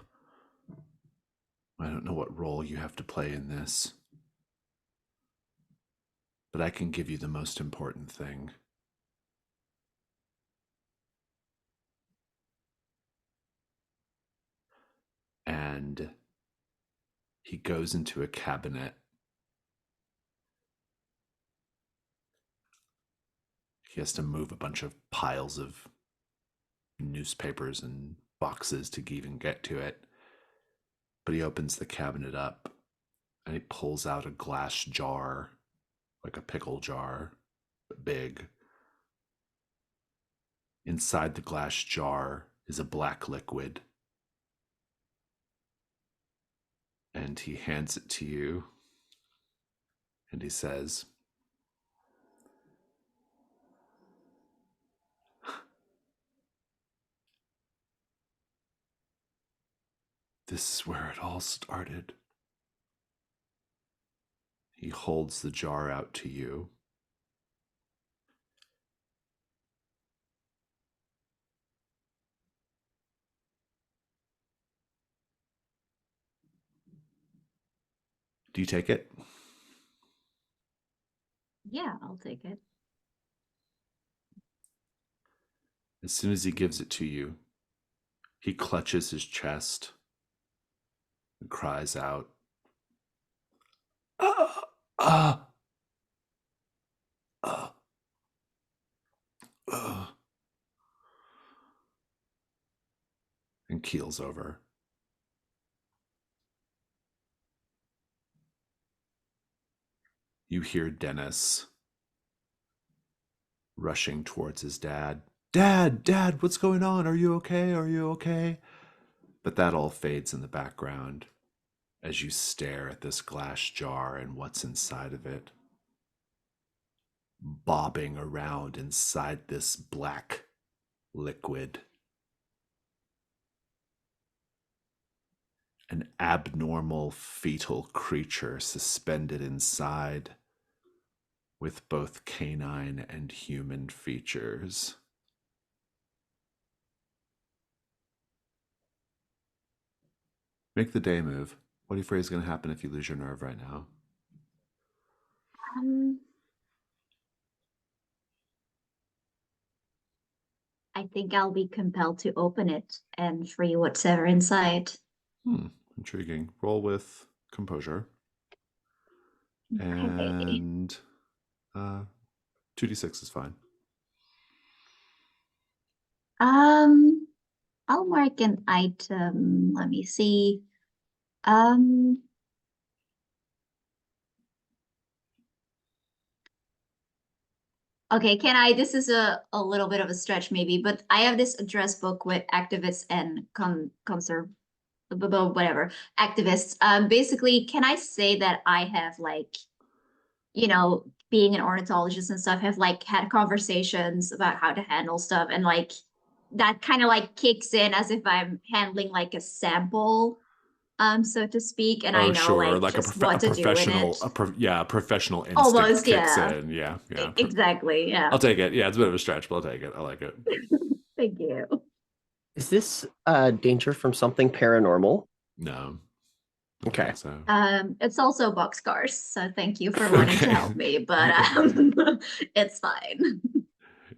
I don't know what role you have to play in this, but I can give you the most important thing. And he goes into a cabinet. He has to move a bunch of piles of newspapers and boxes to even get to it. But he opens the cabinet up and he pulls out a glass jar, like a pickle jar, but big. Inside the glass jar is a black liquid. And he hands it to you. And he says, this is where it all started. He holds the jar out to you. Do you take it?
Yeah, I'll take it.
As soon as he gives it to you, he clutches his chest and cries out, ah, ah, ah, ah, and keels over. You hear Dennis rushing towards his dad. Dad, what's going on? Are you okay? Are you okay? But that all fades in the background as you stare at this glass jar and what's inside of it. Bobbing around inside this black liquid. An abnormal fetal creature suspended inside with both canine and human features. Make the day move. What do you afraid is going to happen if you lose your nerve right now?
I think I'll be compelled to open it and free whatever inside.
Intriguing. Roll with composure.
Okay.
And 2d6 is fine.
I'll mark an item. Let me see. Okay, this is a little bit of a stretch maybe, but I have this address book with activists and whatever, activists. Basically, can I say that I have like, being an ornithologist and stuff, have like had conversations about how to handle stuff, and like that kind of like kicks in as if I'm handling like a sample, so to speak, and I know like just what to do in it.
Professional instinct
Almost,
kicks
yeah.
in. Yeah.
Exactly, yeah.
I'll take it. Yeah, it's a bit of a stretch, but I'll take it. I like it.
Thank you.
Is this danger from something paranormal?
No.
Okay.
So.
It's also boxcars, so thank you for wanting to help me, but it's fine.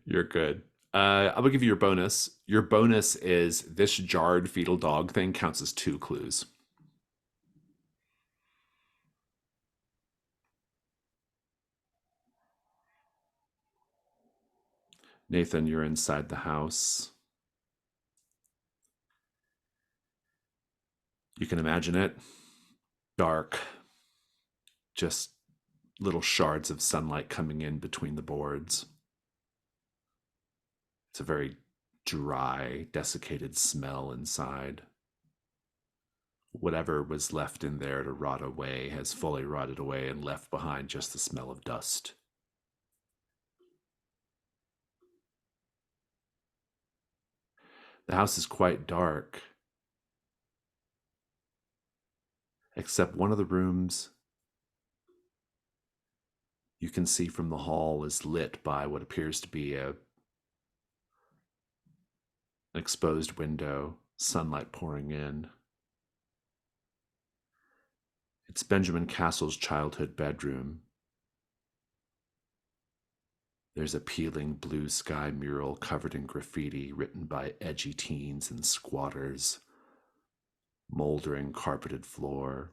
You're good. I'm gonna give you your bonus. Your bonus is this jarred fetal dog thing counts as 2 clues. Nathan, you're inside the house. You can imagine it. Dark. Just little shards of sunlight coming in between the boards. It's a very dry, desiccated smell inside. Whatever was left in there to rot away has fully rotted away and left behind just the smell of dust. The house is quite dark, except one of the rooms you can see from the hall is lit by what appears to be an exposed window, sunlight pouring in. It's Benjamin Castle's childhood bedroom. There's a peeling blue sky mural covered in graffiti written by edgy teens and squatters. Moldering carpeted floor.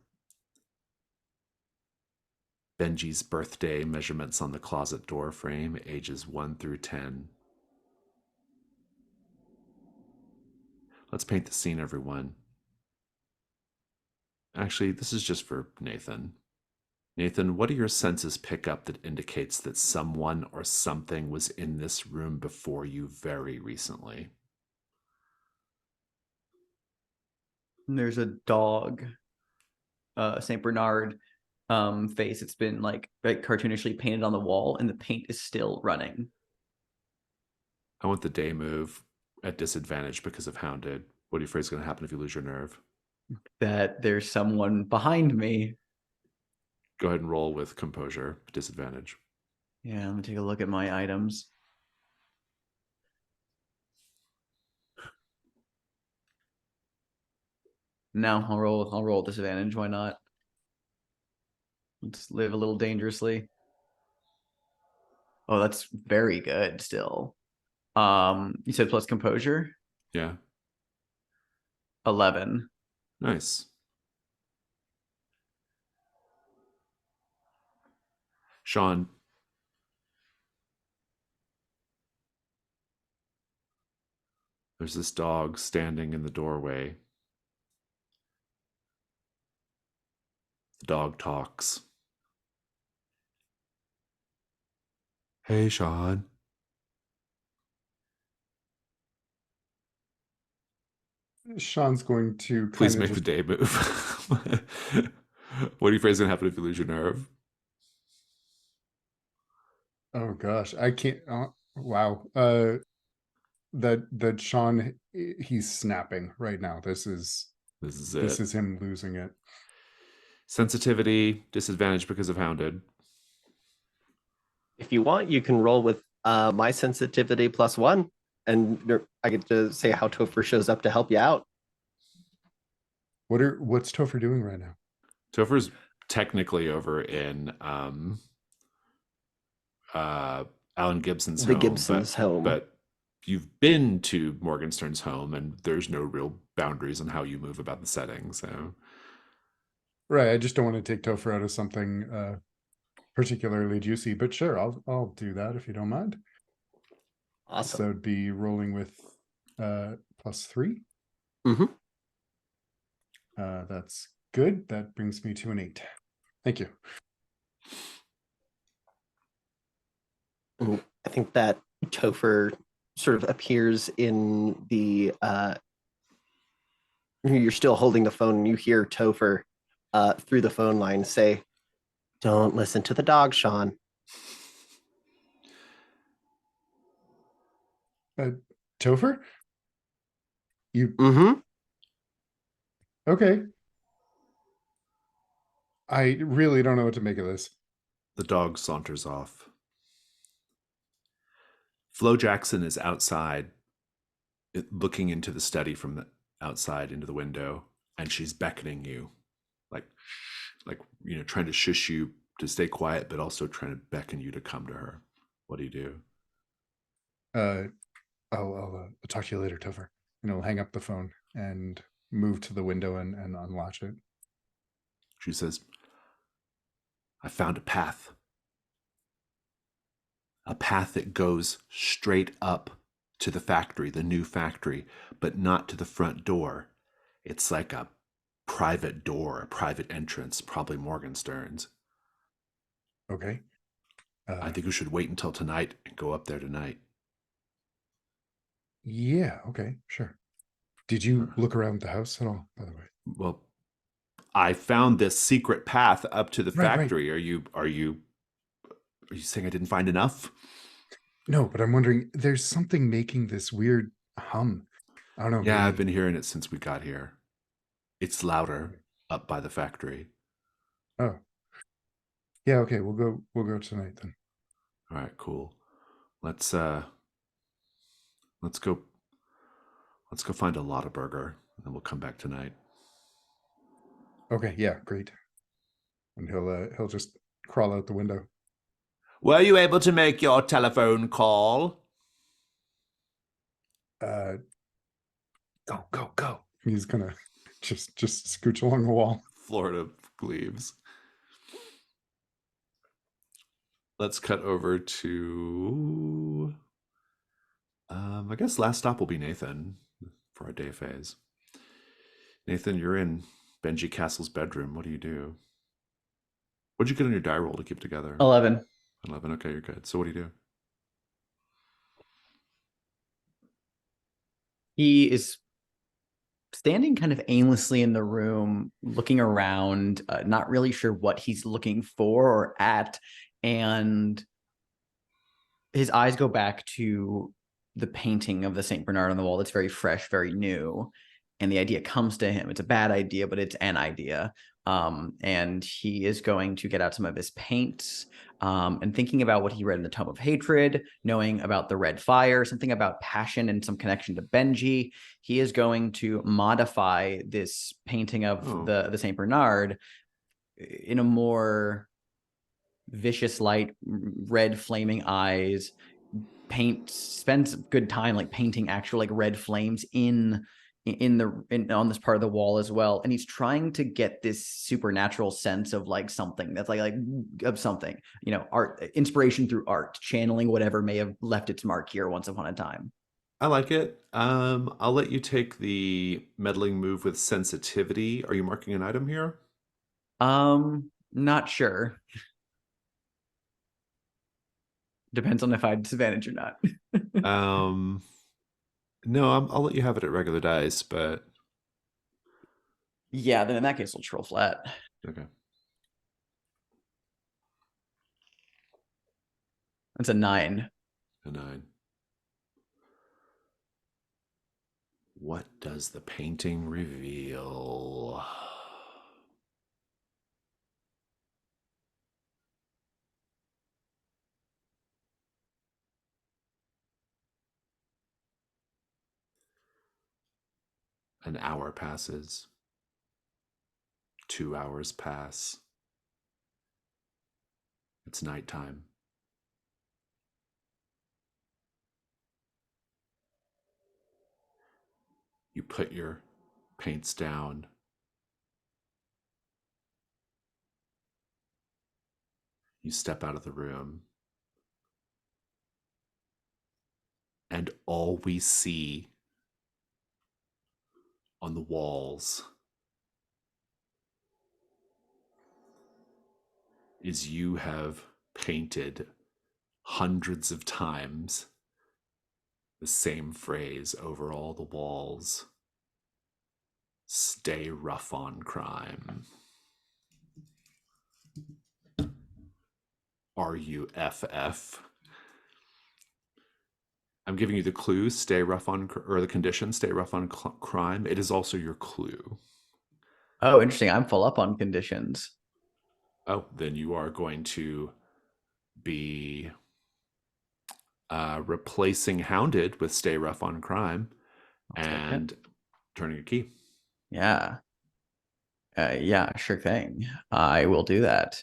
Benji's birthday measurements on the closet door frame, ages 1 through 10. Let's paint the scene, everyone. Actually, this is just for Nathan. Nathan, what do your senses pick up that indicates that someone or something was in this room before you very recently?
There's a dog, Saint Bernard face. It's been like cartoonishly painted on the wall, and the paint is still running.
I want the day move at disadvantage because of Hounded. What do you afraid is going to happen if you lose your nerve?
That there's someone behind me.
Go ahead and roll with composure, disadvantage.
Yeah, let me take a look at my items. No, I'll roll disadvantage. Why not? Let's live a little dangerously. Oh, that's very good still. You said plus composure?
Yeah,
11.
nice. Sean, there's this dog standing in the doorway. The dog talks. Hey, Sean.
Sean's going to
Please
kind
make
of
the
just,
day move. What do you afraid is going to happen if you lose your nerve?
oh gosh, I can't. Wow. That Sean, he's snapping right now. This is
This is
this
it.
is him losing it.
Sensitivity, disadvantage because of Hounded.
If you want, you can roll with my sensitivity +1, and I get to say how Topher shows up to help you out.
What's Topher doing right now?
Topher's technically over in Alan Gibson's
The
home,
Gibson's home.
but you've been to Morgenstern's home, and there's no real boundaries on how you move about the setting. So,
Right. I just don't want to take Topher out of something particularly juicy, but sure, I'll do that if you don't mind.
Awesome.
So it'd be rolling with +3.
Mm-hmm.
That's good. That brings me to an 8. Thank you.
And I think that Topher sort of appears in the you're still holding the phone, and you hear Topher through the phone line say, "Don't listen to the dog, Sean."
Topher? You
Mm-hmm.
okay? I really don't know what to make of this.
the dog saunters off. Flo Jackson is outside, looking into the study from the outside into the window, and she's beckoning you, like trying to shush you to stay quiet, but also trying to beckon you to come to her. What do you do?
I'll talk to you later, Topher. And he'll hang up the phone and move to the window and unlatch it.
She says, I found a path. A path that goes straight up to the factory, the new factory, but not to the front door. It's like a private door, a private entrance, probably Morgenstern's.
Okay.
I think we should wait until tonight and go up there tonight.
Yeah, okay, sure. Did you look around the house at all, by the way?
Well, I found this secret path up to the
Right.
factory. Are you saying I didn't find enough?
No, but I'm wondering, there's something making this weird hum. I don't know.
Yeah, I've
maybe-
been hearing it since we got here. It's louder up by the factory.
Oh. Yeah, okay, we'll go tonight then.
All right, cool. Let's go find a Lotta Burger, and then we'll come back tonight.
Okay, yeah, great. And he'll just crawl out the window.
Were you able to make your telephone call?
Go. He's gonna just scooch along the wall.
Florida Gleaves. Let's cut over to I guess last stop will be Nathan for our day phase. Nathan, you're in Benji Castle's bedroom. What do you do? What'd you get on your die roll to keep together?
11.
11. Okay, you're good. So what do you do?
He is standing kind of aimlessly in the room, looking around, not really sure what he's looking for or at. And his eyes go back to the painting of the St. Bernard on the wall that's very fresh, very new. And the idea comes to him. It's a bad idea, but it's an idea. And he is going to get out some of his paints and thinking about what he read in the Tome of Hatred, knowing about the Red Fire, something about passion and some connection to Benji. He is going to modify this painting of the St. Bernard in a more vicious light, red flaming eyes, spends good time like painting actual like red flames on this part of the wall as well. And he's trying to get this supernatural sense of like something that's like of something, art, inspiration through art, channeling whatever may have left its mark here once upon a time.
I like it. I'll let you take the meddling move with sensitivity. Are you marking an item here?
Not sure. Depends on if I have disadvantage or not.
No, I'll let you have it at regular dice, but
yeah, then in that case, I'll troll flat.
okay.
That's a 9.
A 9. What does the painting reveal? An hour passes. 2 hours pass. It's nighttime. You put your paints down. You step out of the room. And all we see on the walls is you have painted hundreds of times the same phrase over all the walls. Stay rough on crime. RUFF. I'm giving you the clue, stay rough on, or the condition, stay rough on crime. It is also your clue.
Oh, interesting. I'm full up on conditions.
Oh, then you are going to be replacing Hounded with Stay Rough on Crime and turning a key.
Yeah. Yeah, sure thing. I will do that.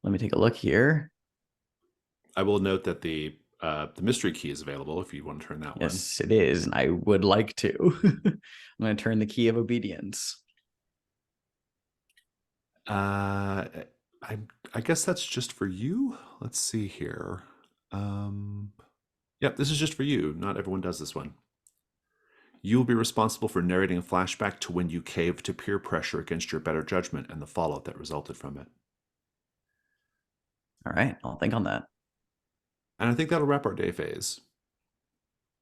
Let me take a look here.
I will note that the the mystery key is available if you want to turn that
Yes, it is, and I would like to. I'm going to turn the key of obedience.
one. I guess that's just for you. Let's see here. Yep, this is just for you. Not everyone does this one. You will be responsible for narrating a flashback to when you caved to peer pressure against your better judgment and the fallout that resulted from it.
All right, I'll think on that.
And I think that'll wrap our day phase.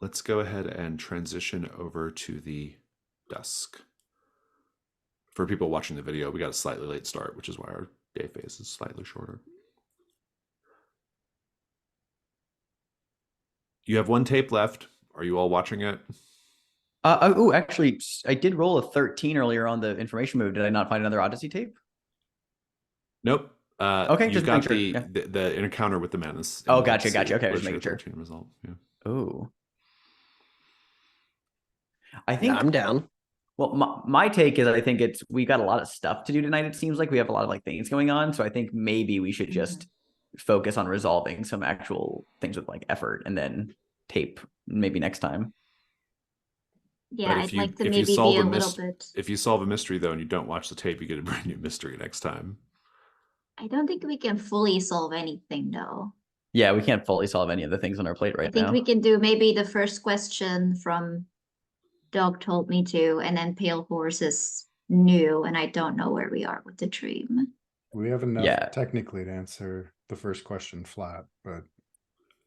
Let's go ahead and transition over to the dusk. For people watching the video, we got a slightly late start, which is why our day phase is slightly shorter. You have one tape left. Are you all watching it?
Oh, actually, I did roll a 13 earlier on the information move. Did I not find another Odyssey tape?
Nope.
Okay,
you've
just
got
make sure.
the encounter with the menace.
Oh, gotcha. Okay, I was
Where's your
making sure.
13 result? Yeah.
Oh, I think
I'm down.
Well, my take is I think we got a lot of stuff to do tonight. It seems like we have a lot of like things going on. So I think maybe we should just focus on resolving some actual things with like effort and then tape maybe next time.
Yeah,
But
I'd like to
if you
maybe
solve
be
a
a little
mys-
bit.
If you solve a mystery though and you don't watch the tape, you get a brand new mystery next time.
I don't think we can fully solve anything though.
Yeah, we can't fully solve any of the things on our plate
I
right
think
now.
we can do maybe the first question from Dog Told Me To, and then Pale Horse is new, and I don't know where we are with the dream.
We have enough
Yeah.
technically to answer the first question flat, but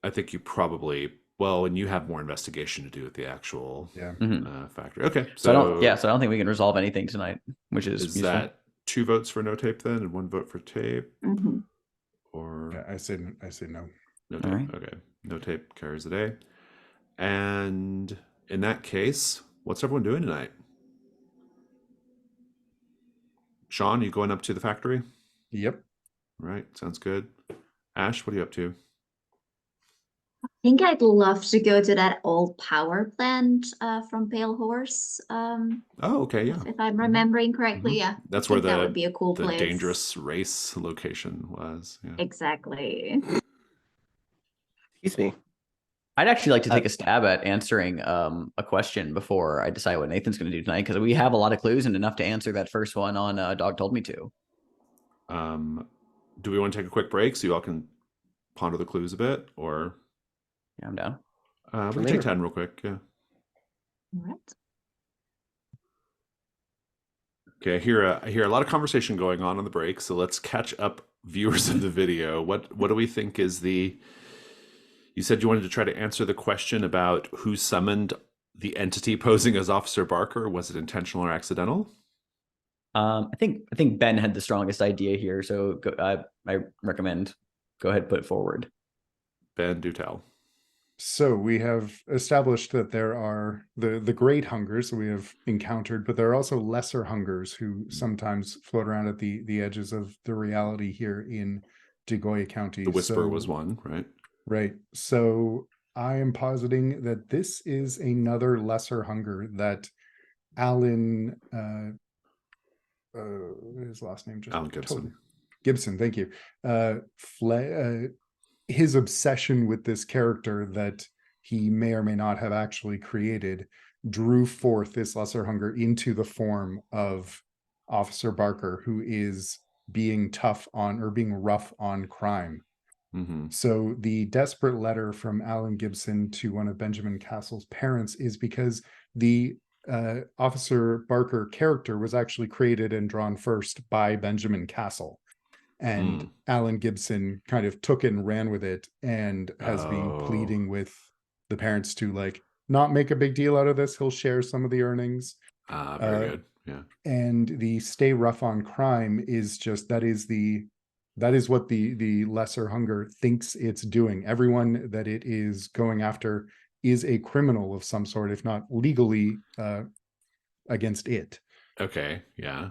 I think you probably and you have more investigation to do with the actual
yeah.
factory. Okay,
So I don't think we can resolve anything tonight, which is
is
useful.
that 2 votes for no tape then, and 1 vote for tape,
Mhm.
or
Yeah, I say no.
no
All
tape?
right.
Okay, no tape carries the day. And in that case, what's everyone doing tonight? Sean, you going up to the factory?
Yep.
Right, sounds good. Ash, what are you up to?
I think I'd love to go to that old power plant from Pale Horse.
Oh, okay, yeah.
If I'm remembering correctly,
Mhm.
yeah.
That's
I
where
think that would be a cool
the
place.
dangerous race location was. Yeah.
Exactly.
Excuse me.
I'd actually like to take a stab at answering a question before I decide what Nathan's going to do tonight, because we have a lot of clues and enough to answer that first one on Dog Told Me To.
Do we want to take a quick break so you all can ponder the clues a bit, or
Yeah, I'm down.
we can take 10 real quick? Yeah.
All right.
Okay, I hear a lot of conversation going on the break, so let's catch up, viewers of the video. What do we think is the? You said you wanted to try to answer the question about who summoned the entity posing as Officer Barker. Was it intentional or accidental?
I think Ben had the strongest idea here, so I recommend go ahead, put it forward.
Ben, do tell.
So we have established that there are the great hungers we have encountered, but there are also lesser hungers who sometimes float around at the edges of the reality here in DeGoya County.
The Whisper
So-
was one, right?
Right. So I am positing that this is another lesser hunger that Alan, his last name just
Alan Gibson.
Gibson, thank you. His obsession with this character that he may or may not have actually created drew forth this lesser hunger into the form of Officer Barker, who is being tough on or being rough on crime.
Mm-hmm.
So the desperate letter from Alan Gibson to one of Benjamin Castle's parents is because the Officer Barker character was actually created and drawn first by Benjamin Castle. And Alan Gibson kind of took it and ran with it and has been pleading with the parents to like not make a big deal out of this. He'll share some of the earnings.
Very good. Yeah.
And the stay rough on crime is just that is what the lesser hunger thinks it's doing. Everyone that it is going after is a criminal of some sort, if not legally against it.
Okay. Yeah.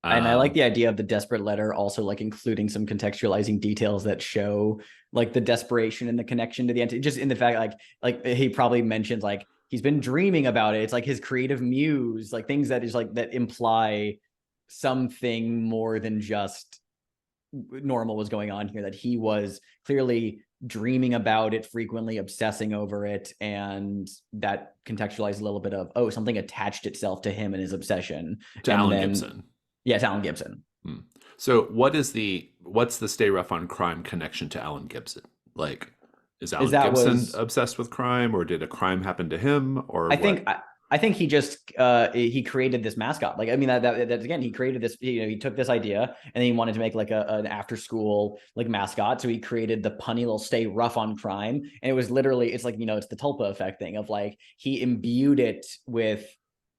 And I like the idea of the desperate letter also like including some contextualizing details that show like the desperation and the connection to the entity, just in the fact like he probably mentions like he's been dreaming about it. It's like his creative muse, like things that is like that imply something more than just normal was going on here, that he was clearly dreaming about it frequently, obsessing over it, and that contextualized a little bit of, oh, something attached itself to him and his obsession.
To
And
Alan
then-
Gibson.
Yes, Alan Gibson.
So what's the Stay Rough on Crime connection to Alan Gibson? Like, is Alan
that
Gibson
was-
obsessed with crime, or did a crime happen to him? Or
I think he just he created this mascot. Like, I mean, that again, he created this. He took this idea and then he wanted to make like an after school like mascot. So he created the punny little Stay Rough on Crime, and it was literally, it's like, it's the Tulpa effect thing of like he imbued it with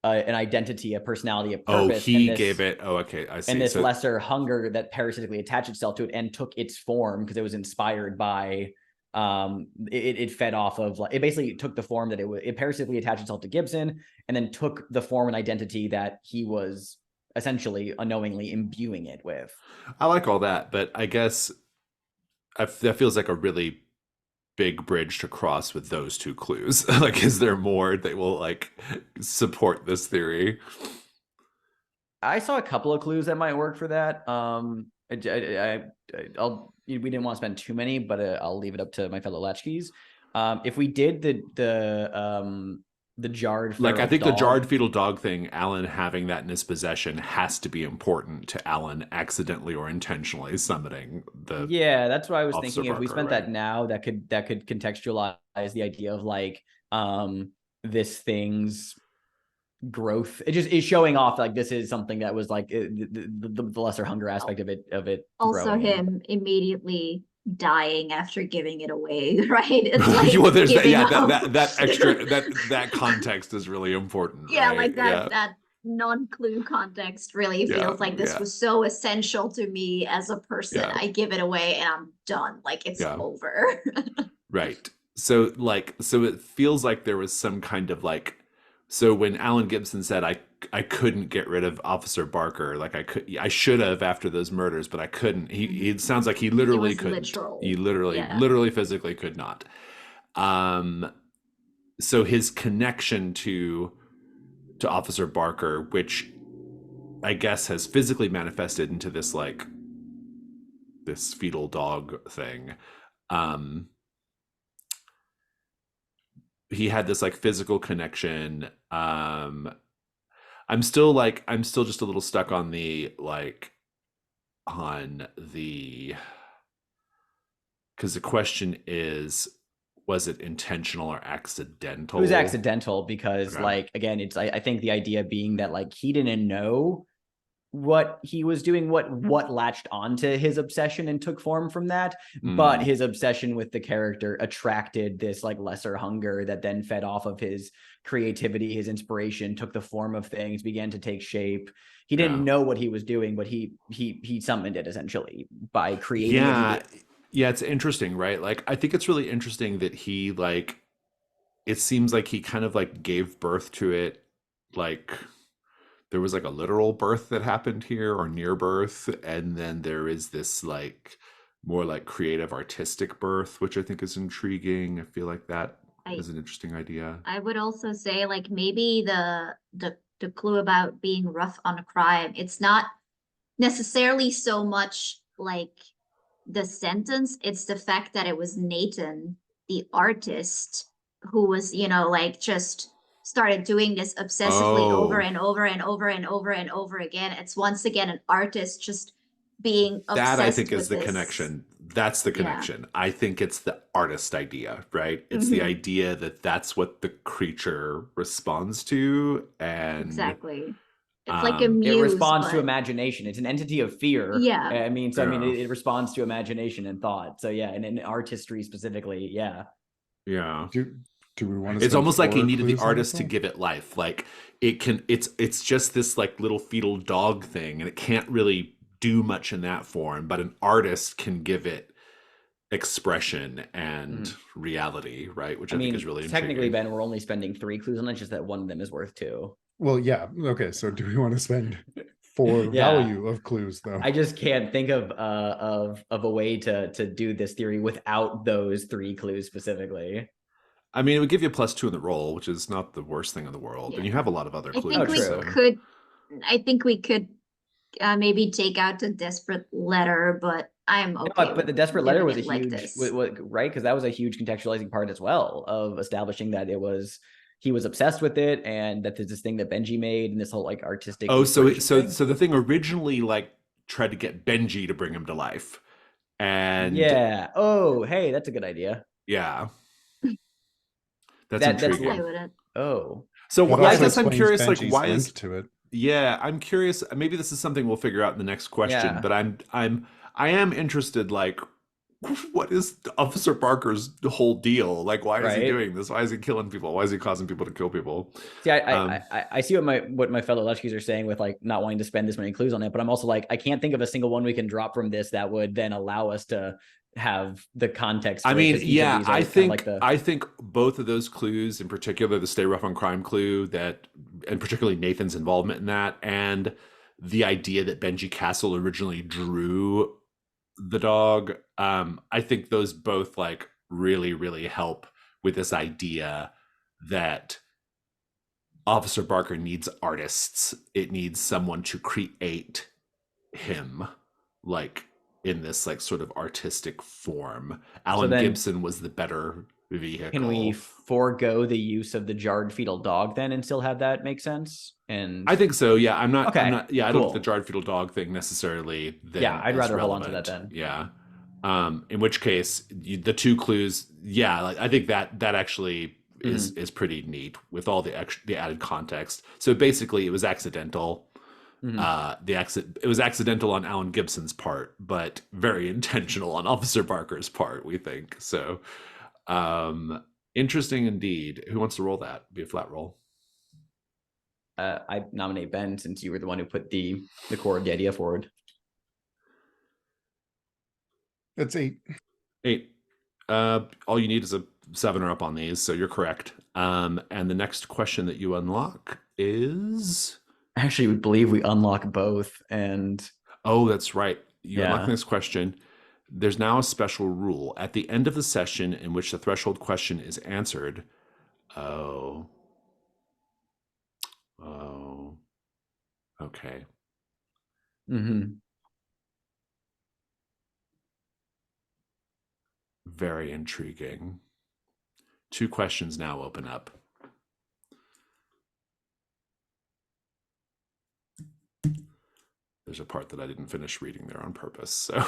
an identity, a personality, a purpose.
he gave it. Oh, okay, I see.
And this
So-
lesser hunger that parasitically attached itself to it and took its form because it was inspired by it fed off of, like, it basically took the form that it parasitically attached itself to Gibson, and then took the form and identity that he was essentially unknowingly imbuing it with.
I like all that, but I guess that feels like a really big bridge to cross with those two clues. Like, is there more that will like support this theory?
I saw a couple of clues that might work for that. We didn't want to spend too many, but I'll leave it up to my fellow Latchkeys. If we did the jarred,
Like, I
feral
think the
dog-
jarred fetal dog thing, Alan having that in his possession, has to be important to Alan accidentally or intentionally summoning the.
Yeah, that's what I was
Officer
thinking. If we
Barker,
spent that
right?
now, that could contextualize the idea of like this thing's growth. It just is showing off like this is something that was like the lesser hunger aspect of it.
Also
growing.
him immediately dying after giving it away, right? It's like
Well, there's that,
giving
yeah,
up.
that extra that context is really important.
Yeah,
right?
like that
Yeah.
that non-clue context really
Yeah,
feels like this
yeah.
was so essential to me as a person.
Yeah.
I give it away and I'm done. Like, it's
Yeah.
over.
Right. So it feels like there was some kind of like, so when Alan Gibson said I couldn't get rid of Officer Barker, like I should have after those murders, but I couldn't. It sounds like he literally
was
couldn't.
literal.
He literally
Yeah.
physically could not. So his connection to Officer Barker, which I guess has physically manifested into this like this fetal dog thing. He had this like physical connection. I'm still just a little stuck on the because the question is, was it intentional or accidental?
It was accidental because,
Okay.
like, again, it's I think the idea being that like he didn't know what he was doing, what latched onto his obsession and took form from that, but
Mm.
his obsession with the character attracted this like lesser hunger that then fed off of his creativity, his inspiration, took the form of things, began to take shape. He didn't
Yeah.
know what he was doing, but he summoned it essentially by creating it.
Yeah, it's interesting, right? Like, I think it's really interesting that he like, it seems like he kind of like gave birth to it, like there was like a literal birth that happened here or near birth, and then there is this like more like creative artistic birth, which I think is intriguing. I feel like that is an interesting idea.
I would also say like maybe the clue about being rough on a crime, it's not necessarily so much like the sentence, it's the fact that it was Nathan, the artist, who was, like just started doing this obsessively over
Oh.
and over and over and over and over again. It's once again an artist just being obsessed
That I think is
with
the
this.
connection. That's the
Yeah.
connection. I think it's the artist idea, right? It's the
Mhm.
idea that that's what the creature responds to, and
Exactly. It's like a
Um,
muse.
It responds to
but-
imagination. It's an entity of fear.
Yeah.
I mean,
Yeah.
it responds to imagination and thought. So yeah, and in artistry specifically, yeah.
Do we want to?
It's almost like he needed the
clues on
artist
this
to
one?
give it life. Like it's just this like little fetal dog thing, and it can't really do much in that form, but an artist can give it expression and reality, right? Which I, think is really
technically,
intriguing.
Ben, we're only spending 3 clues on it, just that one of them is worth 2.
Well, yeah. Okay, so do we want to spend 4
Yeah.
value of clues though?
I just can't think of a way to do this theory without those 3 clues specifically.
I mean, it would give you a +2 in the roll, which is not the worst thing in the world, and you have a lot of other
I
clues.
think we
true.
could. I think we could maybe take out the desperate letter, but I'm
No,
okay.
but the desperate letter was a
like
huge,
this.
right? Because that was a huge contextualizing part as well of establishing that he was obsessed with it, and that there's this thing that Benji made, and this whole like artistic.
Oh, so
inspiration thing.
the thing originally like tried to get Benji to bring him to life, and
Yeah. Oh, hey, that's a good idea.
yeah, that's
That's
intriguing.
I wouldn't.
Oh,
So
But
I
also
guess I'm
explains
curious, like,
Benji's
why
end
is
to it.
yeah, I'm curious. Maybe this is something we'll figure out in the next question.
Yeah.
But I am interested. Like, what is Officer Barker's whole deal? Like, why is he
Right.
doing this? Why is he killing people? Why is he causing people to kill people?
See, I see what my fellow Lushkies are saying with like not wanting to spend this many clues on it, but I'm also like, I can't think of a single one we can drop from this that would then allow us to have the context.
I
for it,
mean,
'cause each of
yeah,
these are
I
kind of
think
like the
I think both of those clues, in particular, the Stay Rough on Crime clue, and particularly Nathan's involvement in that, and the idea that Benji Castle originally drew the dog, I think those both like really, really help with this idea that Officer Barker needs artists. It needs someone to create him, like in this like sort of artistic form. Alan
then-
Gibson was the better vehicle.
Can we forego the use of the jarred fetal dog then and still have that make sense? And
I think so. Yeah, I'm not.
Okay,
Yeah, I don't think
cool.
the jarred fetal dog thing necessarily. Then
Yeah, I'd
is
rather hold on to
relevant.
that then.
Yeah. In which case, the two clues. Yeah, like I think that actually
Mm-hmm.
is pretty neat with all the added context. So basically, it was accidental.
Mhm.
It was accidental on Alan Gibson's part, but very intentional on Officer Barker's part, we think. So interesting indeed. Who wants to roll that? Be a flat roll.
I nominate Ben since you were the one who put the core of the idea forward.
That's 8.
8. All you need is a 7 or up on these, so you're correct. And the next question that you unlock is
Actually, we believe we unlock both, and
oh, that's right. You unlock
Yeah.
the next question. There's now a special rule. At the end of the session in which the threshold question is answered. Oh. Okay.
mhm.
Very intriguing. 2 questions now open up. There's a part that I didn't finish reading there on purpose. So,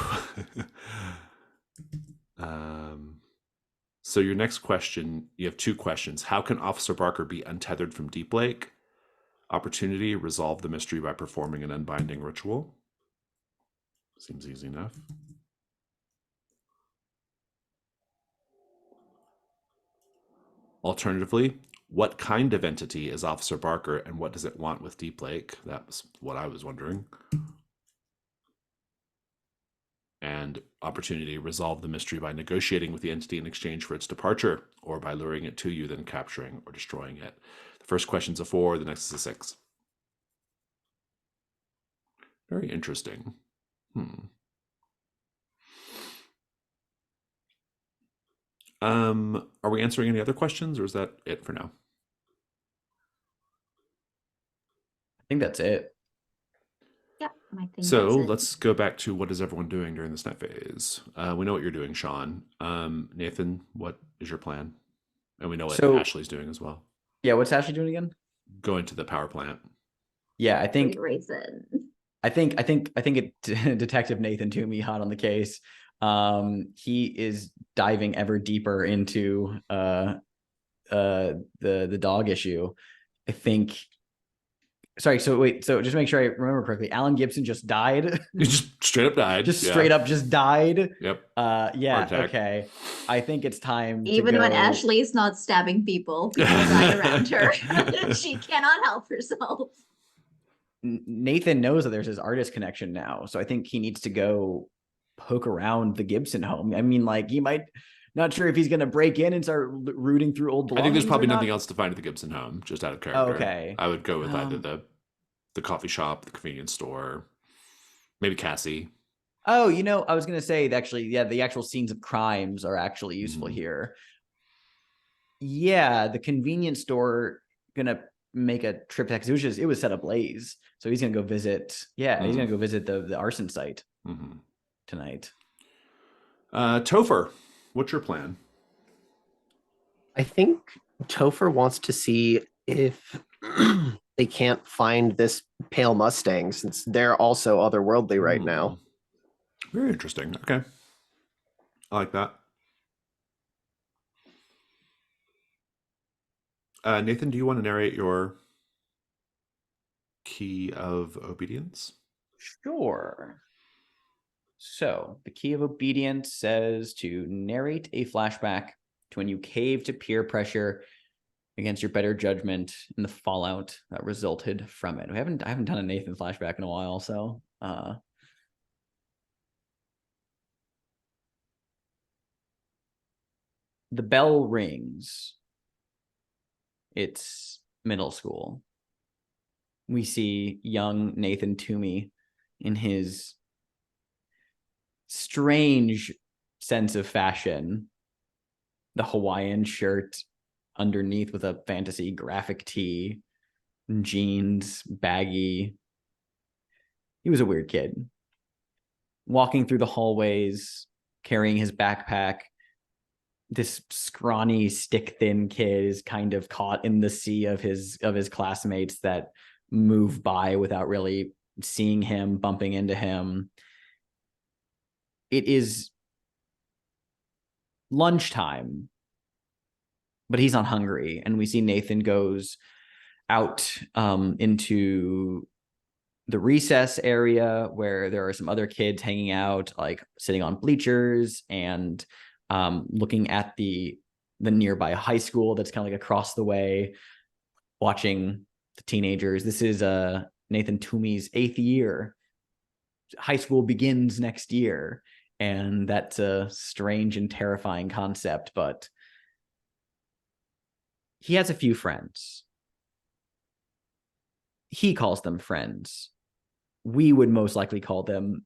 so your next question, you have 2 questions. How can Officer Barker be untethered from Deep Lake? Opportunity, resolve the mystery by performing an unbinding ritual. Seems easy enough. Alternatively, what kind of entity is Officer Barker and what does it want with Deep Lake? That was what I was wondering. And opportunity, resolve the mystery by negotiating with the entity in exchange for its departure, or by luring it to you, then capturing or destroying it. The first question's a 4, the next is a 6. Very interesting. Are we answering any other questions, or is that it for now?
I think that's it.
Yeah, I think
So
that's it.
let's go back to what is everyone doing during this night phase. We know what you're doing, Sean. Nathan, what is your plan? And we know what
So-
Ashley's doing as well.
Yeah, what's Ashley doing again?
Going to the power plant.
Yeah, I think
Good reason.
I think Detective Nathan Toomey hot on the case. He is diving ever deeper into the dog issue. I think. Sorry, so wait, so just to make sure I remember correctly, Alan Gibson just died.
He just straight up died.
Just
Yeah.
straight up just died.
Yep.
Yeah,
Heart attack.
okay. I think it's time
Even
to
when
go-
Ashley is not stabbing people, people die around her. She cannot help herself.
Nathan knows that there's his artist connection now, so I think he needs to go poke around the Gibson home. I mean, like he might not sure if he's going to break in and start rooting through old
I think there's
belongings
probably
or not.
nothing else to find at the Gibson home, just out of character.
Okay.
I would go with either
Um,
the coffee shop, the convenience store, maybe Cassie.
Oh, I was going to say actually, yeah, the actual scenes of crimes are actually useful
Mhm.
here. Yeah, the convenience store gonna make a trip to because it was set ablaze, so he's gonna go visit. Yeah, he's gonna go visit the arson site
Mhm.
tonight.
Topher, what's your plan?
I think Topher wants to see if they can't find this pale Mustang since they're also otherworldly right now.
Very interesting. Okay. I like that. Nathan, do you want to narrate your key of obedience?
Sure. So the key of obedience says to narrate a flashback to when you cave to peer pressure against your better judgment and the fallout that resulted from it. I haven't done a Nathan flashback in a while, so the bell rings. It's middle school. We see young Nathan Toomey in his strange sense of fashion, the Hawaiian shirt underneath with a fantasy graphic tee, jeans, baggy. He was a weird kid. Walking through the hallways, carrying his backpack. This scrawny, stick-thin kid is kind of caught in the sea of his classmates that move by without really seeing him, bumping into him. It is lunchtime, but he's not hungry, and we see Nathan goes out into the recess area where there are some other kids hanging out, like sitting on bleachers and looking at the nearby high school that's kind of like across the way, watching the teenagers. This is Nathan Toomey's 8th year. High school begins next year, and that's a strange and terrifying concept, but he has a few friends. He calls them friends. We would most likely call them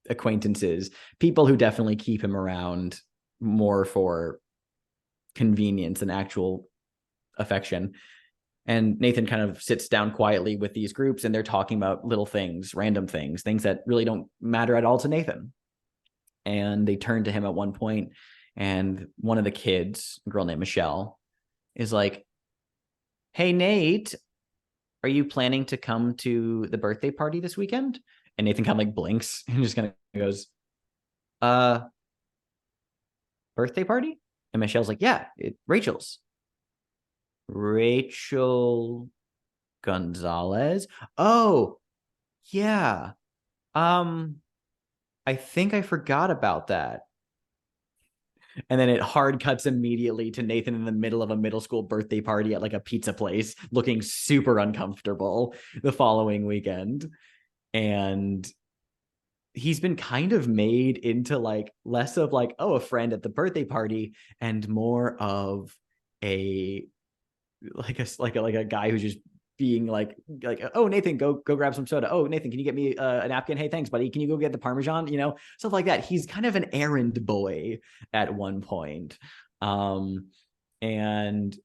acquaintances, people who definitely keep him around more for convenience than actual affection. And Nathan kind of sits down quietly with these groups, and they're talking about little things, random things, things that really don't matter at all to Nathan. And they turn to him at one point, and one of the kids, a girl named Michelle, is like, "Hey, Nate, are you planning to come to the birthday party this weekend?" And Nathan kind of like blinks and just kind of goes, birthday party? And Michelle's like, "Yeah, Rachel's." Rachel Gonzalez? Oh, yeah. I think I forgot about that. And then it hard cuts immediately to Nathan in the middle of a middle school birthday party at like a pizza place, looking super uncomfortable the following weekend. And he's been kind of made into like less of like, oh, a friend at the birthday party, and more of a guy who's just being like, "Oh, Nathan, go grab some soda. Oh, Nathan, can you get me a napkin? Hey, thanks, buddy. Can you go get the Parmesan?" Stuff like that. He's kind of an errand boy at one point. And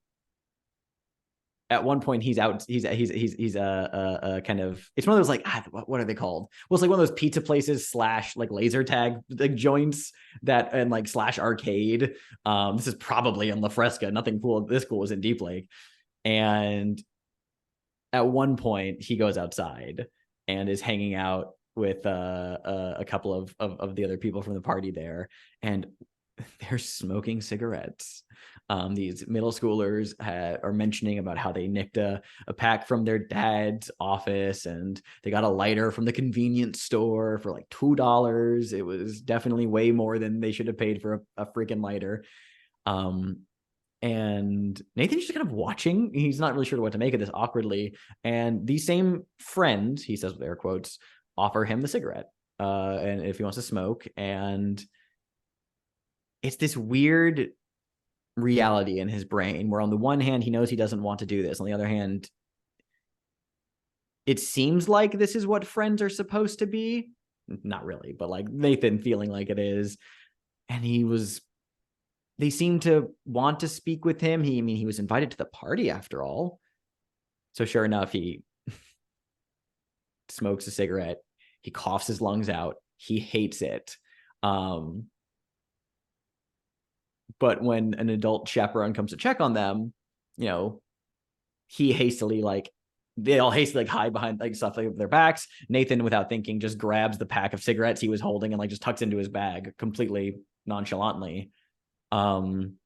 at one point he's out, he's a kind of, it's one of those like, what are they called? Well, it's like one of those pizza places / like laser tag like joints that, and like / arcade. This is probably in La Fresca. Nothing cool. This cool was in Deep Lake. And at one point he goes outside and is hanging out with a couple of the other people from the party there, and they're smoking cigarettes. These middle schoolers are mentioning about how they nicked a pack from their dad's office, and they got a lighter from the convenience store for like $2. It was definitely way more than they should have paid for a freaking lighter. And Nathan's just kind of watching. He's not really sure what to make of this, awkwardly. And these same friends, he says with air quotes, offer him the cigarette, and if he wants to smoke. And it's this weird reality in his brain where on the one hand he knows he doesn't want to do this, on the other hand it seems like this is what friends are supposed to be. Not really, but like Nathan feeling like it is. And they seem to want to speak with him. He was invited to the party after all. So sure enough, he smokes a cigarette. He coughs his lungs out. He hates it. But when an adult chaperone comes to check on them, he hastily they all hastily hide behind stuff their backs. Nathan, without thinking, just grabs the pack of cigarettes he was holding and just tucks into his bag completely nonchalantly. And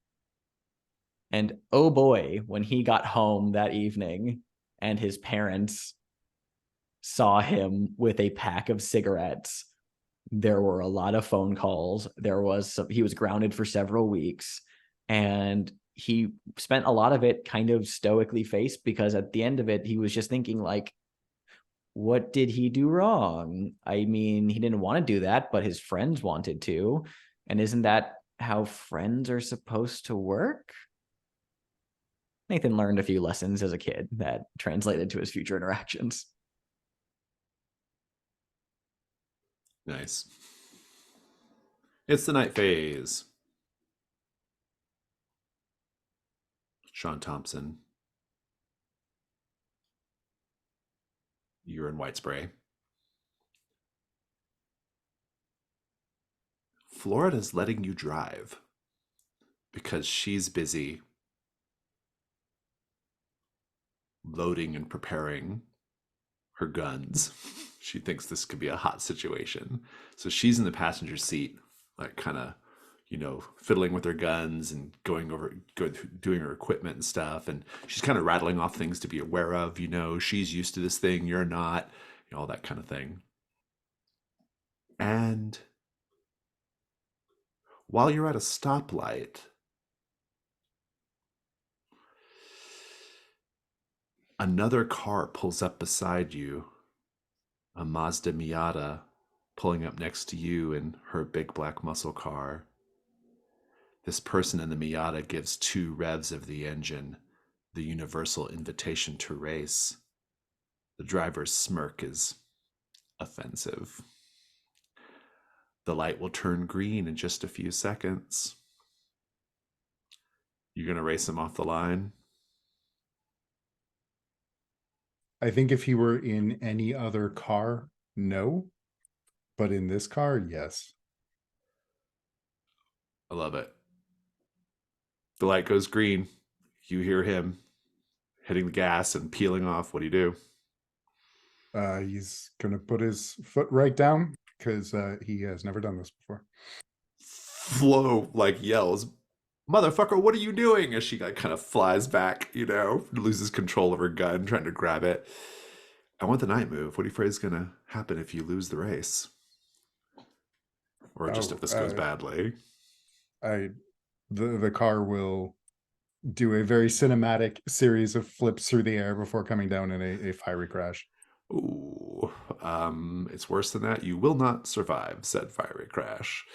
oh boy, when he got home that evening and his parents saw him with a pack of cigarettes, there were a lot of phone calls. He was grounded for several weeks, and he spent a lot of it kind of stoically faced, because at the end of it, he was just thinking what did he do wrong? I mean, he didn't want to do that, but his friends wanted to. And isn't that how friends are supposed to work? Nathan learned a few lessons as a kid that translated to his future interactions.
Nice. It's the night phase. Sean Thompson. You're in White Spray. Florida's letting you drive because she's busy loading and preparing her guns. She thinks this could be a hot situation. So she's in the passenger seat, kind of, fiddling with her guns and doing her equipment and stuff. And she's kind of rattling off things to be aware of. She's used to this thing, you're not, all that kind of thing. And while you're at a stoplight, another car pulls up beside you, a Mazda Miata pulling up next to you in her big black muscle car. This person in the Miata gives 2 revs of the engine, the universal invitation to race. The driver's smirk is offensive. The light will turn green in just a few seconds. You gonna race him off the line?
I think if he were in any other car, no. But in this car, yes.
I love it. The light goes green. You hear him hitting the gas and peeling off. What do you do?
He's gonna put his foot right down because he has never done this before.
Flo yells, "Motherfucker, what are you doing?" As she kind of flies back, loses control of her gun, trying to grab it. I want the night move. What do you afraid is gonna happen if you lose the race? Or just if this goes badly?
The car will do a very cinematic series of flips through the air before coming down in a fiery crash.
Ooh, it's worse than that. You will not survive said fiery crash.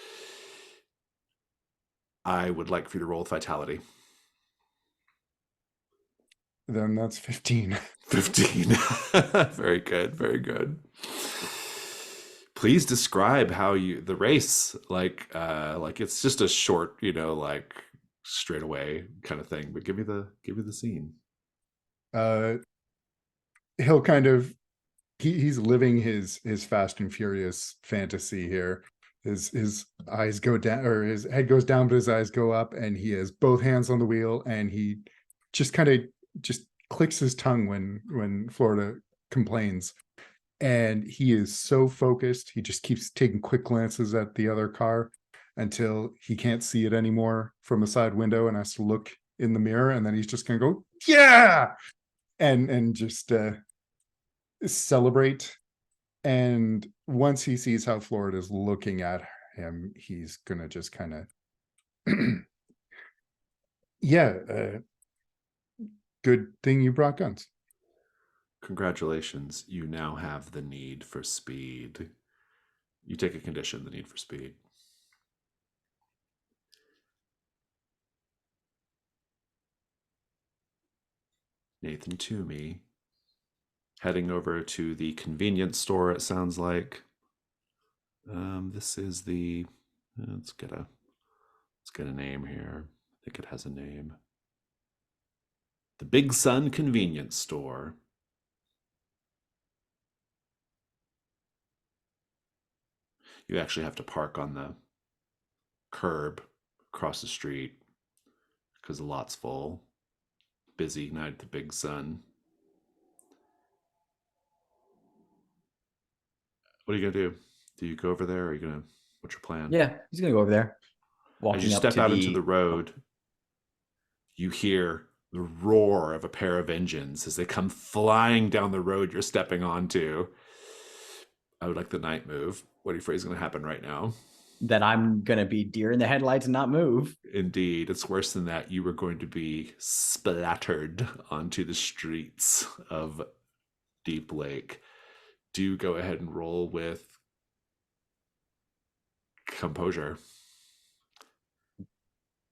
I would like for you to roll with vitality.
Then that's 15.
15. Very good. Very good. Please describe how the race, it's just a short, straight away kind of thing, but give me the scene.
He'll kind of, he's living his Fast and Furious fantasy here. His eyes go down, or his head goes down, but his eyes go up, and he has both hands on the wheel, and he just kind of just clicks his tongue when Florida complains. And he is so focused, he just keeps taking quick glances at the other car until he can't see it anymore from the side window and has to look in the mirror, and then he's just gonna go, yeah, and just celebrate. And once he sees how Florida's looking at him, he's gonna just kind of good thing you brought guns.
Congratulations, you now have the need for speed. You take a condition, the need for speed. Nathan Toomey, heading over to the convenience store, it sounds like. This is the, let's get a name here. I think it has a name. The Big Sun Convenience Store. You actually have to park on the curb across the street because the lot's full. Busy night at the Big Sun. What are you gonna do? Do you go over there, or are you gonna? What's your plan?
Yeah, he's gonna go over there.
As
Walking
you
up
step
to
out into the road, you hear the roar of a pair of engines as they come flying down the road you're stepping onto. I would like the night move. What are you afraid is going to happen right now?
that I'm gonna be deer in the headlights and not move.
Indeed, it's worse than that. You were going to be splattered onto the streets of Deep Lake. Do go ahead and roll with composure.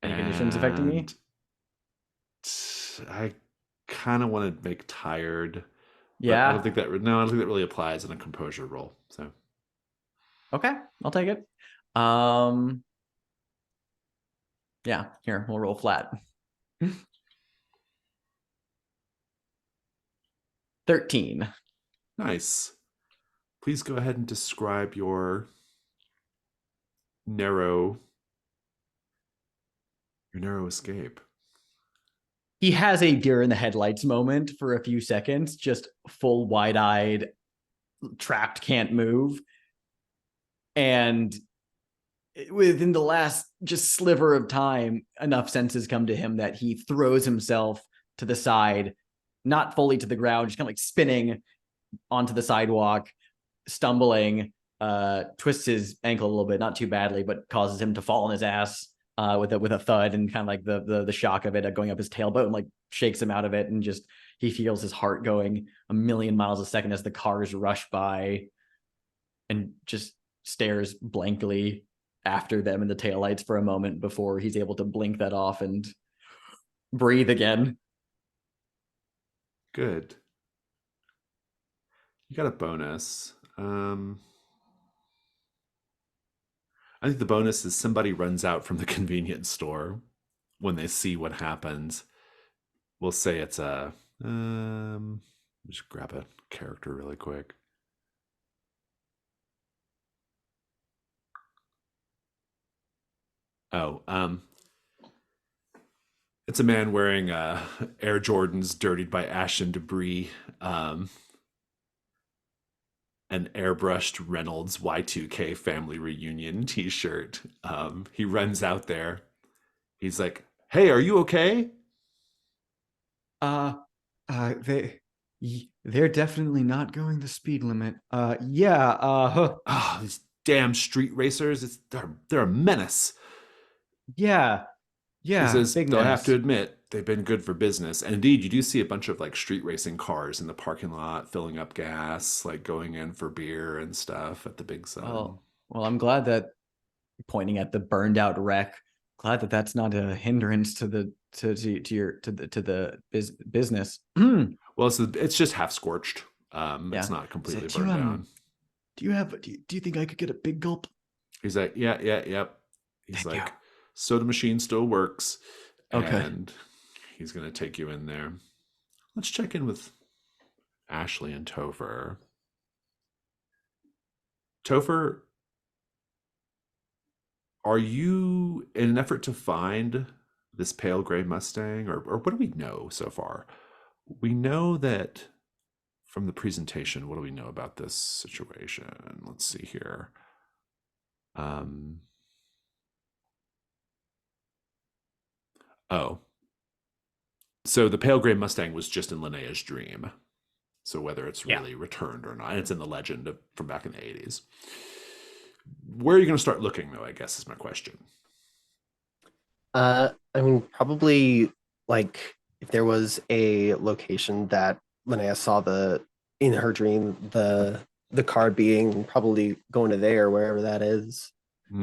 Any conditions affecting me?
And I kind of want to make tired. But
Yeah.
I don't think that really applies in a composure roll. So
Okay, I'll take it. Yeah, here, we'll roll flat. 13.
nice. Please go ahead and describe your narrow escape.
He has a deer in the headlights moment for a few seconds, just full wide-eyed, trapped, can't move. And within the last just sliver of time, enough senses come to him that he throws himself to the side, not fully to the ground, just kind of like spinning onto the sidewalk, stumbling, twists his ankle a little bit, not too badly, but causes him to fall on his ass with a thud, and kind of like the shock of it going up his tailbone like shakes him out of it, and just he feels his heart going a million miles a second as the cars rush by, and just stares blankly after them in the taillights for a moment before he's able to blink that off and breathe again.
Good. You got a bonus. I think the bonus is somebody runs out from the convenience store when they see what happens. We'll say it's a just grab a character really quick. It's a man wearing Air Jordans dirtied by ash and debris, an airbrushed Reynolds Y2K family reunion t-shirt. He runs out there. He's like, "Hey, are you okay?"
They're definitely not going the speed limit.
Oh, these damn street racers! They're a menace.
Yeah.
He says,
big
"Though I have
menace.
to admit, they've been good for business." And indeed, you do see a bunch of like street racing cars in the parking lot, filling up gas, like going in for beer and stuff at the Big Sun.
Well, I'm glad that, pointing at the burned out wreck, glad that that's not a hindrance to the business.
Well, it's just half scorched. It's not completely
So,
burned down.
Do you think I could get a big gulp?
He's like, yep. He's
Thank
like,
you.
soda machine still works.
Okay.
And he's going to take you in there. Let's check in with Ashley and Topher. Topher, are you, in an effort to find this pale gray Mustang, or what do we know so far? We know that from the presentation, what do we know about this situation? Let's see here. So the pale gray Mustang was just in Linnea's dream. So whether it's really returned or not, and it's in the legend from back in the 80s. Where are you going to start looking, though, I guess is my question.
I mean, probably like if there was a location that Linnea saw in her dream, the car being, probably going to there, wherever that is,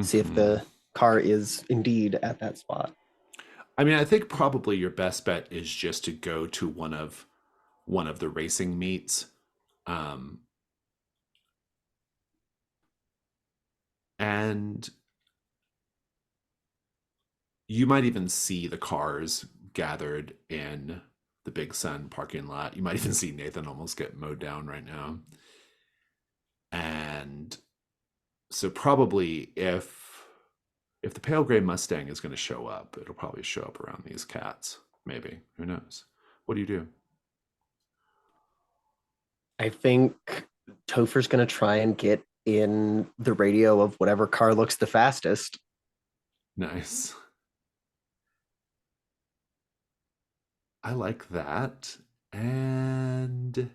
see if the car is indeed at that spot.
I mean, I think probably your best bet is just to go to one of the racing meets. And you might even see the cars gathered in the Big Sun parking lot. You might even see Nathan almost get mowed down right now. And so probably if If the pale gray Mustang is going to show up, it'll probably show up around these cats. Maybe. Who knows? What do you do?
I think Topher's gonna try and get in the radio of whatever car looks the fastest.
Nice. I like that. And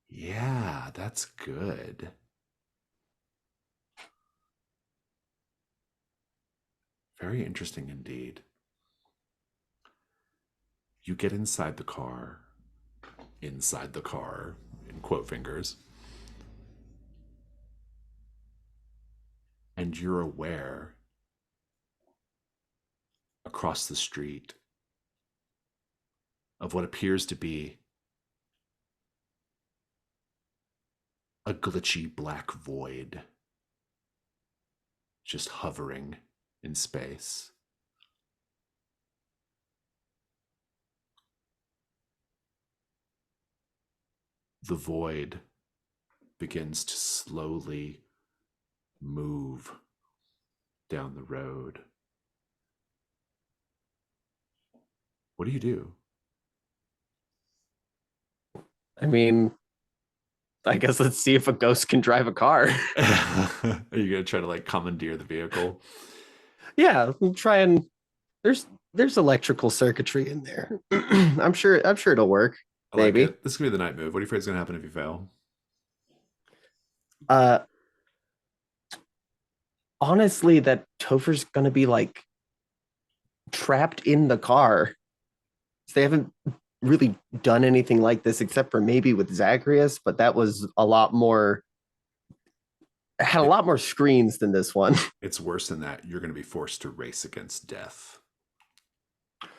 yeah, that's good. Very interesting indeed. You get inside the car, in quote fingers, and you're aware across the street of what appears to be a glitchy black void just hovering in space. The void begins to slowly move down the road. What do you do?
I mean, I guess let's see if a ghost can drive a car.
Are you gonna try to like commandeer the vehicle?
Yeah, we'll try and there's electrical circuitry in there. I'm sure it'll work.
I like
Maybe.
it. This could be the night move. What do you afraid is gonna happen if you fail?
Honestly, that Topher's gonna be like trapped in the car. They haven't really done anything like this except for maybe with Zagreus, but that was a lot more had a lot more screens than this one.
It's worse than that. You're gonna be forced to race against death.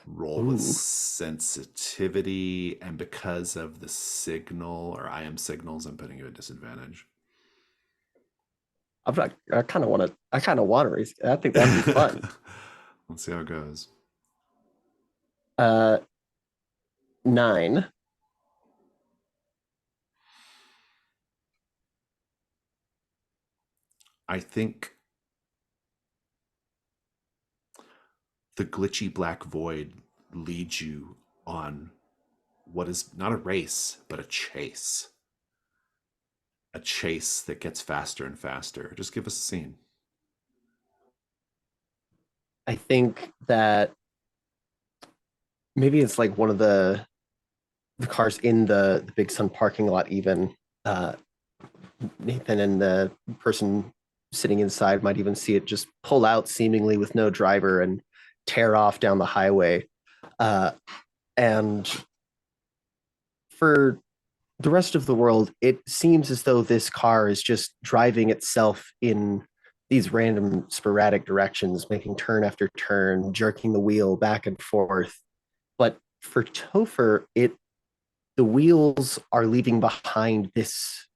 Roll
Ooh.
with sensitivity, and because of the signal or IM signals, I'm putting you at disadvantage.
I kind of want to race. I think that'd be fun.
Let's see how it goes.
9.
I think the glitchy black void leads you on what is not a race, but a chase. A chase that gets faster and faster. Just give us a scene.
I think that maybe it's like one of the cars in the Big Sun parking lot even. Nathan and the person sitting inside might even see it just pull out seemingly with no driver and tear off down the highway. And for the rest of the world, it seems as though this car is just driving itself in these random sporadic directions, making turn after turn, jerking the wheel back and forth. But for Topher, the wheels are leaving behind this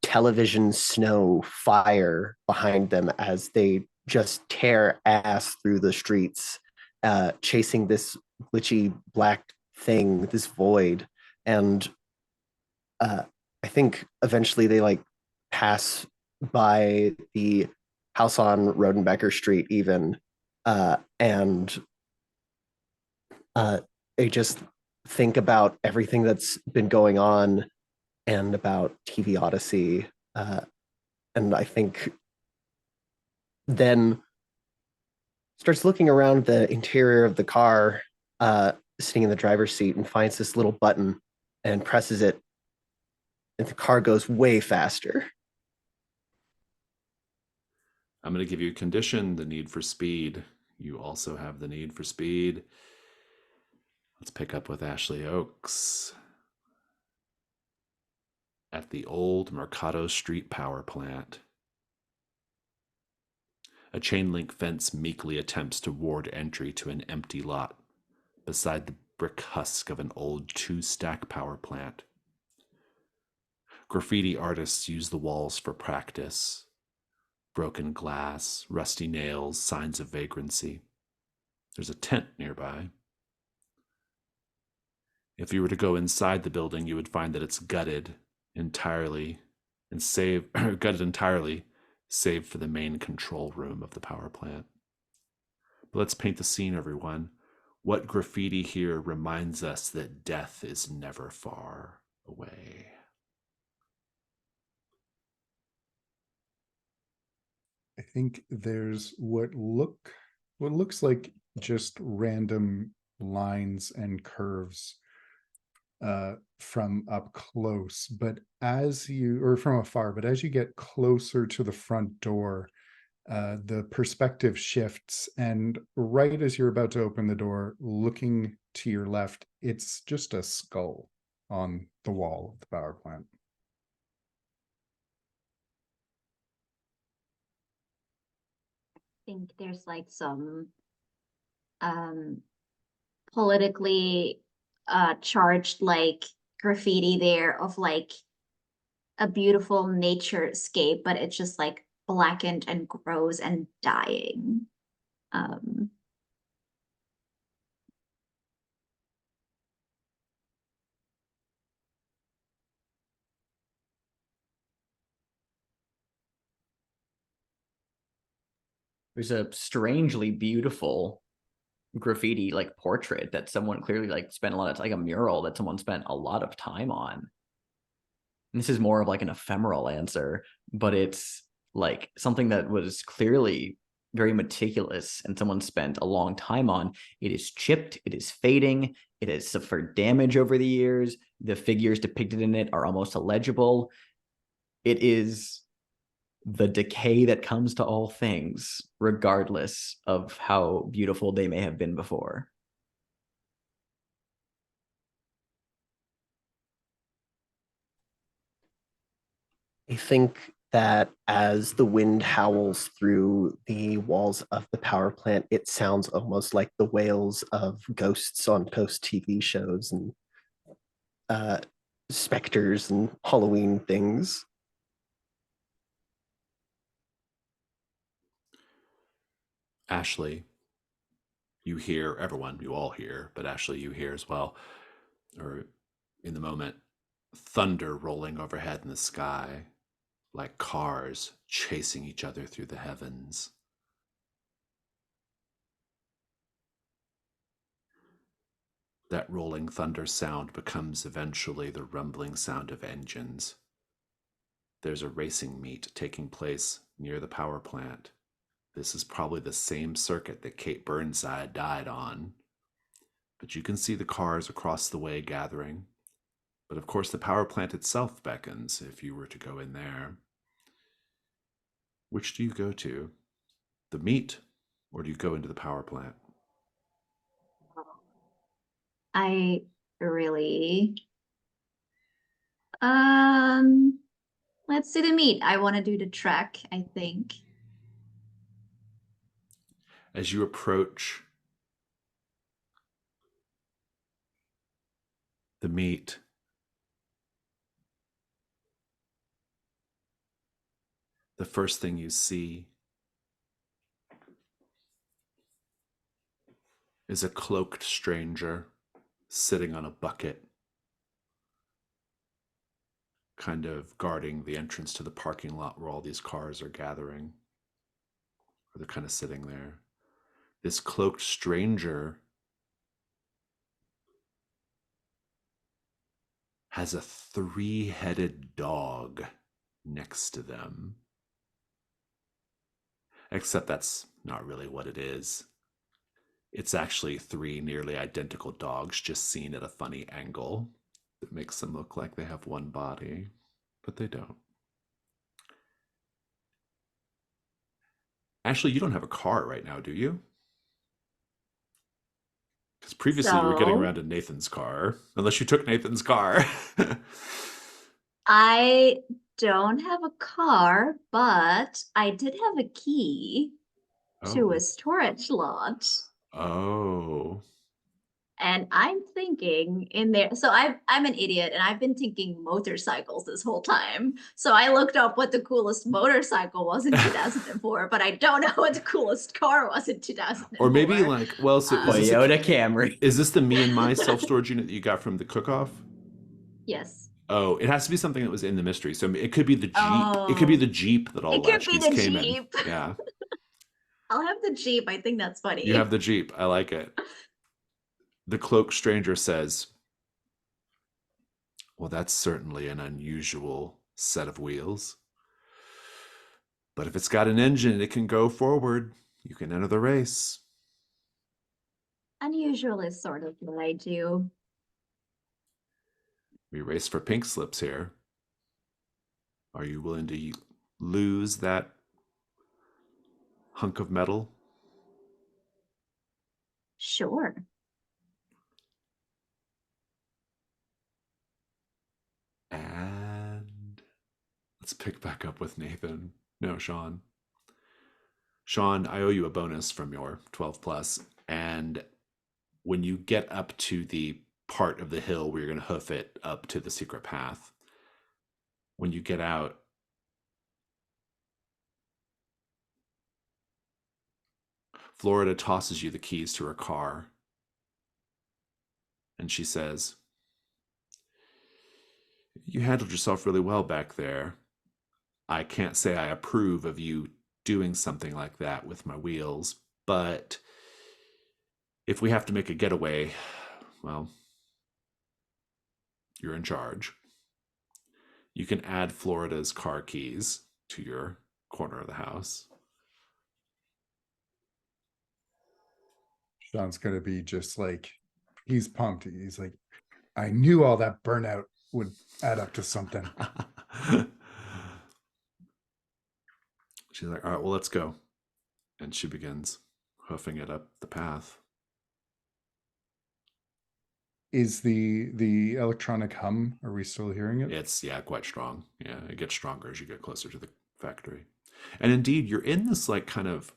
television snow fire behind them as they just tear ass through the streets, chasing this glitchy black thing, this void. And I think eventually they like pass by the house on Rodenbecker Street even, and they just think about everything that's been going on and about TV Odyssey. And I think then starts looking around the interior of the car, sitting in the driver's seat, and finds this little button and presses it, and the car goes way faster.
I'm going to give you a condition, the need for speed. You also have the need for speed. Let's pick up with Ashley Oaks. At the old Mercado Street power plant, a chain link fence meekly attempts to ward entry to an empty lot beside the brick husk of an old 2-stack power plant. Graffiti artists use the walls for practice. Broken glass, rusty nails, signs of vagrancy. There's a tent nearby. If you were to go inside the building, you would find that it's gutted entirely, save for the main control room of the power plant. But let's paint the scene, everyone. What graffiti here reminds us that death is never far away?
I think there's what looks like just random lines and curves from up close, but from afar, but as you get closer to the front door, the perspective shifts, and right as you're about to open the door, looking to your left, it's just a skull on the wall of the power plant.
I think there's like some politically charged like graffiti there of like a beautiful nature scape, but it's just like blackened and gross and dying.
There's a strangely beautiful graffiti like portrait that someone clearly like spent a lot of, like a mural that someone spent a lot of time on. And this is more of like an ephemeral answer, but it's like something that was clearly very meticulous and someone spent a long time on. It is chipped, it is fading, it has suffered damage over the years. The figures depicted in it are almost illegible. It is the decay that comes to all things, regardless of how beautiful they may have been before.
I think that as the wind howls through the walls of the power plant, it sounds almost like the wails of ghosts on ghost TV shows and specters and Halloween things.
Ashley, you hear, everyone, you all hear, but Ashley, you hear as well, or in the moment, thunder rolling overhead in the sky, like cars chasing each other through the heavens. That rolling thunder sound becomes eventually the rumbling sound of engines. There's a racing meet taking place near the power plant. This is probably the same circuit that Kate Burnside died on. But you can see the cars across the way gathering. But of course, the power plant itself beckons if you were to go in there. Which do you go to? The meet, or do you go into the power plant?
I really let's do the meet. I want to do the track, I think.
As you approach the meet, the first thing you see is a cloaked stranger sitting on a bucket, kind of guarding the entrance to the parking lot where all these cars are gathering. Or they're kind of sitting there. This cloaked stranger has a 3-headed dog next to them. Except that's not really what it is. It's actually 3 nearly identical dogs just seen at a funny angle that makes them look like they have one body, but they don't. Ashley, you don't have a car right now, do you? Because previously you were getting
So-
around in Nathan's car, unless you took Nathan's car.
I don't have a car, but I did have a key to a storage lot.
Oh.
And I'm thinking in there, so I'm an idiot and I've been thinking motorcycles this whole time. So I looked up what the coolest motorcycle was in 2004, but I don't know what the coolest car was in 2004.
Or maybe like, well, so is this,
Toyota Camry.
is this the Me and My self-storage unit that you got from the cook-off?
Yes.
Oh, it has to be something that was in the mystery. So it could be the Jeep. It could be
Oh,
the Jeep that all
it could be
latchkeys
the
came in.
Jeep.
Yeah,
I'll have the Jeep. I think that's funny.
you have the Jeep. I like it. The cloaked stranger says, "Well, that's certainly an unusual set of wheels. But if it's got an engine, it can go forward. You can enter the race."
Unusual is sort of what I do.
We race for pink slips here. Are you willing to lose that hunk of metal?
Sure.
And let's pick back up with Nathan. No, Sean. Sean, I owe you a bonus from your 12 plus. And when you get up to the part of the hill where you're going to hoof it up to the secret path, when you get out, Florida tosses you the keys to her car. And she says, "You handled yourself really well back there. I can't say I approve of you doing something like that with my wheels, but if we have to make a getaway, well, you're in charge. You can add Florida's car keys to your corner of the house."
Sean's gonna be just like, he's pumped. He's like, I knew all that burnout would add up to something.
She's like, "All right, well, let's go." And she begins hoofing it up the path.
Is the electronic hum? Are we still hearing it?
It's, yeah, quite strong. Yeah, it gets stronger as you get closer to the factory. And indeed, you're in this like kind of,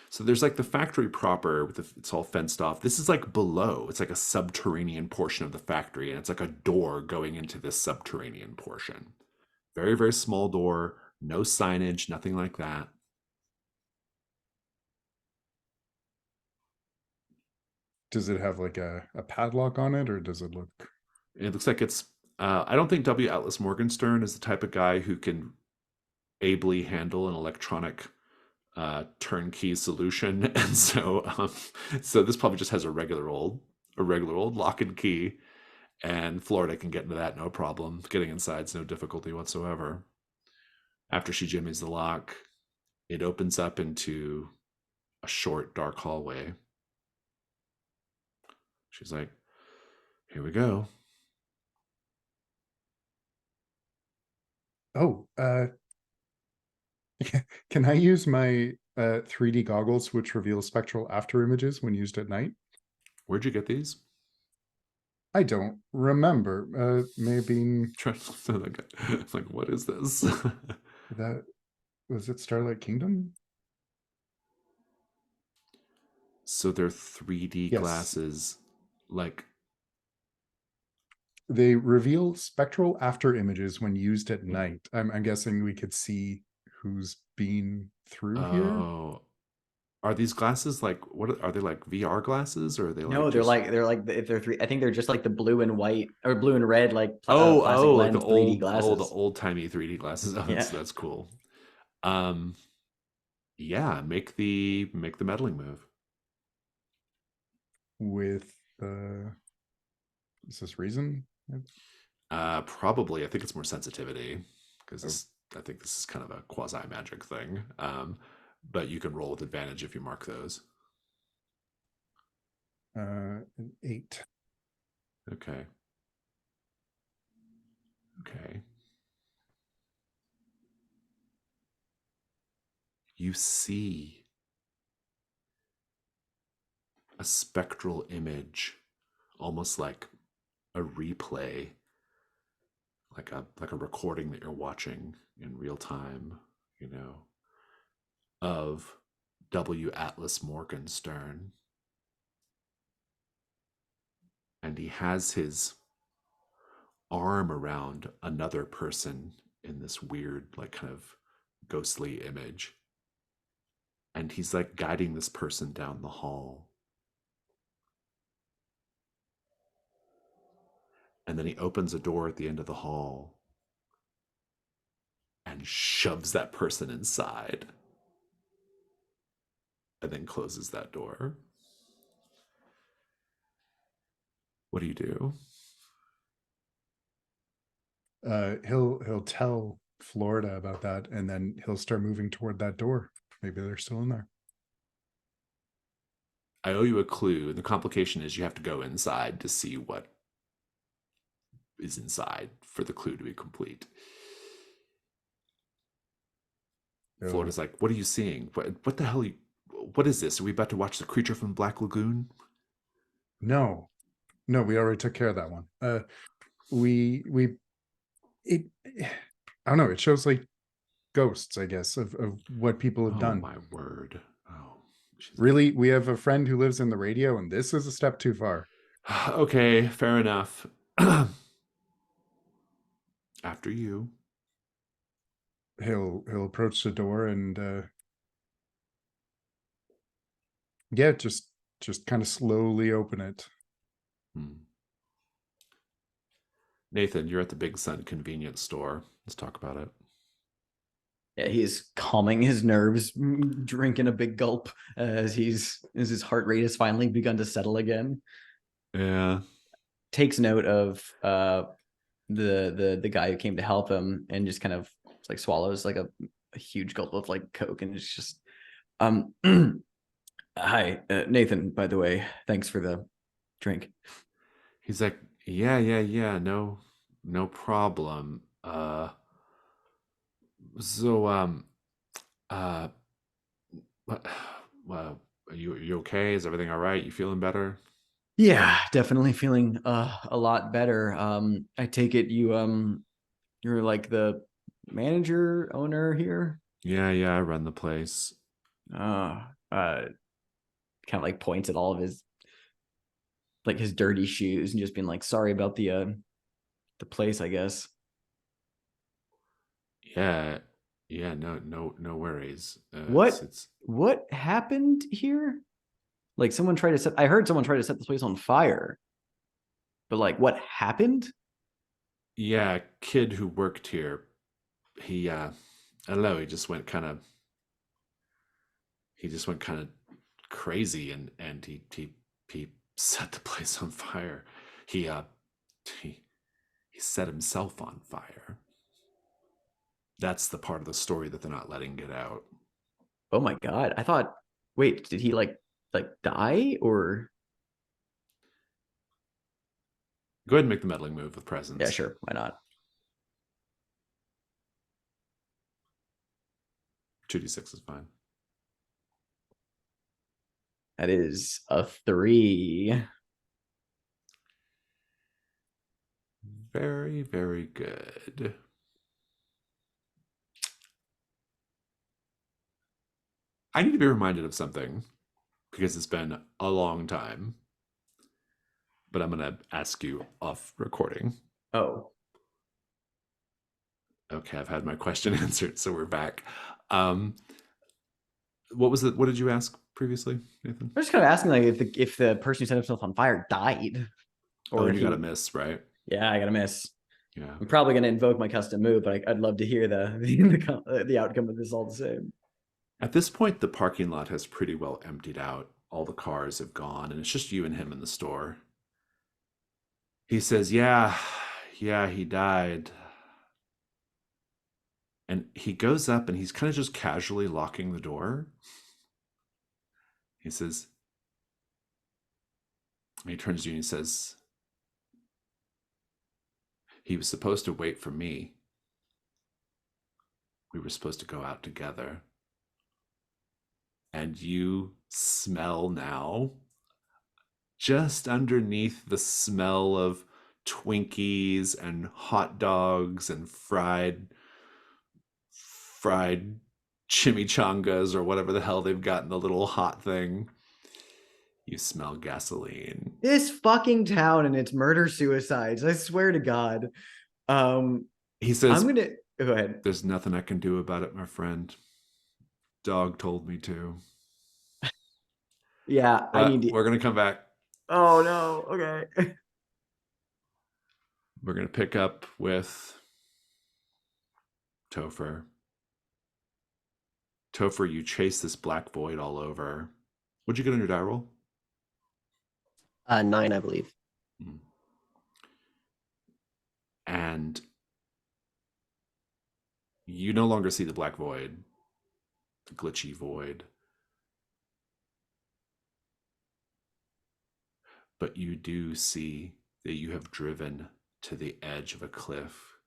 so there's like the factory proper with it's all fenced off. This is like below. It's like a subterranean portion of the factory, and it's like a door going into this subterranean portion. Very, very small door, no signage, nothing like that.
Does it have like a padlock on it, or does it look?
It looks like it's, I don't think W. Atlas Morgenstern is the type of guy who can ably handle an electronic turnkey solution. And so this probably just has a regular old lock and key, and Florida can get into that no problem. Getting inside's no difficulty whatsoever. After she jimmies the lock, it opens up into a short, dark hallway. She's like, "Here we go."
Oh, can I use my 3D goggles, which reveal spectral after images when used at night?
Where'd you get these?
I don't remember. Maybe
Like, what is this?
that was it. Starlight Kingdom.
So they're 3D
Yes.
glasses, like,
They reveal spectral after images when used at night. I'm guessing we could see who's been through here.
oh, are these glasses like, what are they, like VR glasses, or are they like
No,
just...
they're like if they're three. I think they're just like the blue and white or blue and red, like
oh,
plastic
like
lens
the
3D
old,
glasses.
the old timey 3D glasses. Oh,
Yeah.
that's cool. Yeah, make the meddling move.
With is this reason?
Probably, I think it's more sensitivity, because I think this is kind of a quasi magic thing. But you can roll with advantage if you mark those.
An 8.
Okay. Okay. You see a spectral image, almost like a replay, like a recording that you're watching in real time, of W. Atlas Morgenstern. And he has his arm around another person in this weird, like, kind of ghostly image. And he's like guiding this person down the hall. And then he opens a door at the end of the hall and shoves that person inside. And then closes that door. What do you do?
He'll tell Florida about that, and then he'll start moving toward that door. Maybe they're still in there.
I owe you a clue. The complication is you have to go inside to see what is inside for the clue to be complete.
So-
Florida's like, what are you seeing? What the hell are you, what is this? Are we about to watch The Creature from Black Lagoon?
No, we already took care of that one. It I don't know, it shows like ghosts, I guess, of what people have
Oh
done.
my word. Oh. she's-
Really, we have a friend who lives in the radio, and this is a step too far.
Okay, fair enough. After you.
He'll approach the door and yeah, just kind of slowly open it.
Nathan, you're at the Big Sun convenience store. Let's talk about it.
Yeah, he's calming his nerves, drinking a big gulp as his heart rate has finally begun to settle again.
Yeah.
Takes note of the guy who came to help him and just kind of like swallows like a huge gulp of like Coke, and it's just hi, Nathan, by the way, thanks for the drink.
He's like, yeah, no problem. Well, are you okay? Is everything all right? You feeling better?
Yeah, definitely feeling a lot better. I take it you're like the manager, owner here.
Yeah, I run the place.
Kind of like points at all of his like his dirty shoes and just being like, sorry about the place, I guess.
Yeah, no worries.
What happened here? Like I heard someone try to set this place on fire. But like what happened?
Yeah, a kid who worked here. He I don't know, he just went kind of crazy and he set the place on fire. He set himself on fire. That's the part of the story that they're not letting get out.
Oh my god. I thought, wait, did he like die or?
Go ahead and make the meddling move with presence.
Yeah, sure. Why not?
2d6 is fine.
That is a 3.
Very, very good. I need to be reminded of something because it's been a long time. But I'm going to ask you off recording.
Oh.
Okay, I've had my question answered, so we're back. What was it? What did you ask previously, Nathan?
I was just kind of asking like if the person who set himself on fire died.
Or
if
you
he-
got a miss, right?
Yeah, I got a miss.
Yeah.
I'm probably gonna invoke my custom move, but I'd love to hear the outcome of this all the same.
At this point, the parking lot has pretty well emptied out. All the cars have gone, and it's just you and him in the store. He says, yeah, he died. And he goes up and he's kind of just casually locking the door. He says, he turns to you and he says, he was supposed to wait for me. We were supposed to go out together. And you smell now, just underneath the smell of Twinkies and hot dogs and fried chimichangas or whatever the hell they've got in the little hot thing. You smell gasoline.
This fucking town and its murder suicides. I swear to God.
He says,
I'm gonna go ahead.
there's nothing I can do about it, my friend. Dog told me to.
Yeah, I
But
need to.
we're gonna come back.
Oh no. Okay.
We're going to pick up with Topher. Topher, you chase this black void all over. What'd you get on your die roll?
9, I believe.
And you no longer see the black void, the glitchy void. But you do see that you have driven to the edge of a cliff.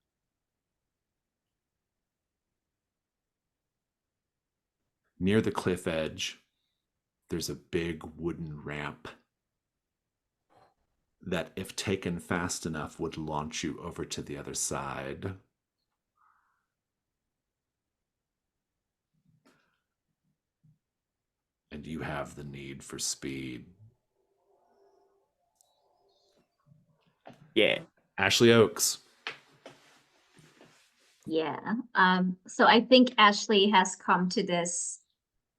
Near the cliff edge, there's a big wooden ramp that, if taken fast enough, would launch you over to the other side. And you have the need for speed.
Yeah.
Ashley Oaks.
Yeah. So I think Ashley has come to this,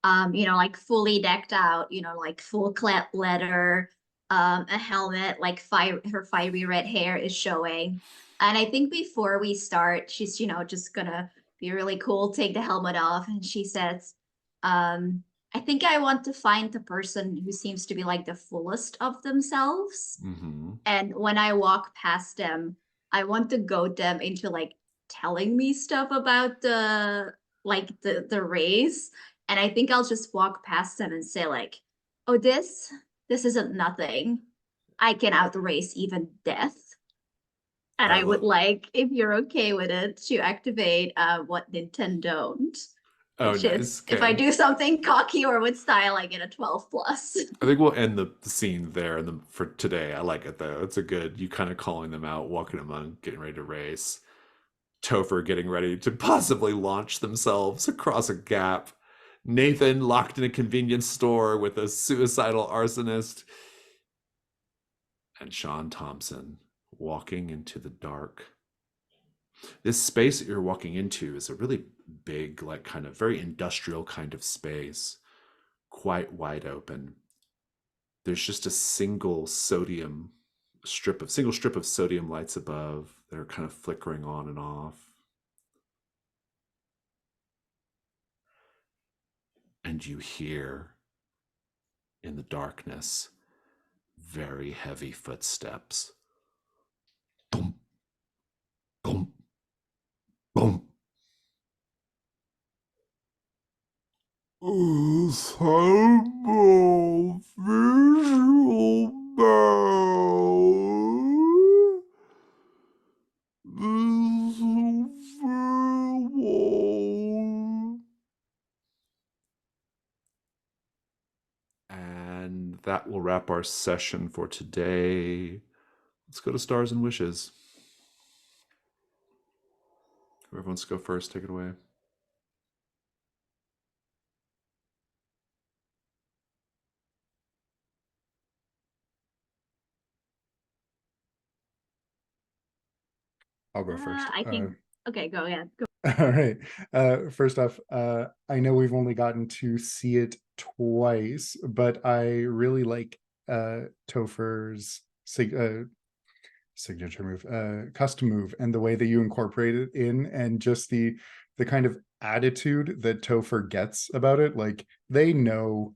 like fully decked out, like full clad leather, a helmet, like her fiery red hair is showing. And I think before we start, she's, just gonna be really cool, take the helmet off, and she says, I think I want to find the person who seems to be like the fullest of themselves.
Mm-hmm.
And when I walk past them, I want to goad them into like telling me stuff about the race. And I think I'll just walk past them and say like, oh, this isn't nothing. I can outrace even death. And I would like, if you're okay with it, to activate what Nintendo don't.
Oh,
Which
nice.
is, if I do something cocky or with style, I get a 12 plus.
I think we'll end the scene there for today. I like it though. It's a good, you kind of calling them out, walking among, getting ready to race. Topher getting ready to possibly launch themselves across a gap. Nathan locked in a convenience store with a suicidal arsonist. And Sean Thompson walking into the dark. This space that you're walking into is a really big, like kind of very industrial kind of space, quite wide open. There's just a single strip of sodium lights above that are kind of flickering on and off. And you hear in the darkness very heavy footsteps. Boom, boom, boom. Simple visual bow. And that will wrap our session for today. Let's go to Stars and Wishes. Whoever wants to go first, take it away.
I'll go first.
I think, okay, go ahead. Go.
All right. First off, I know we've only gotten to see it twice, but I really like Topher's signature move, custom move, and the way that you incorporate it in, and just the kind of attitude that Topher gets about it. Like they know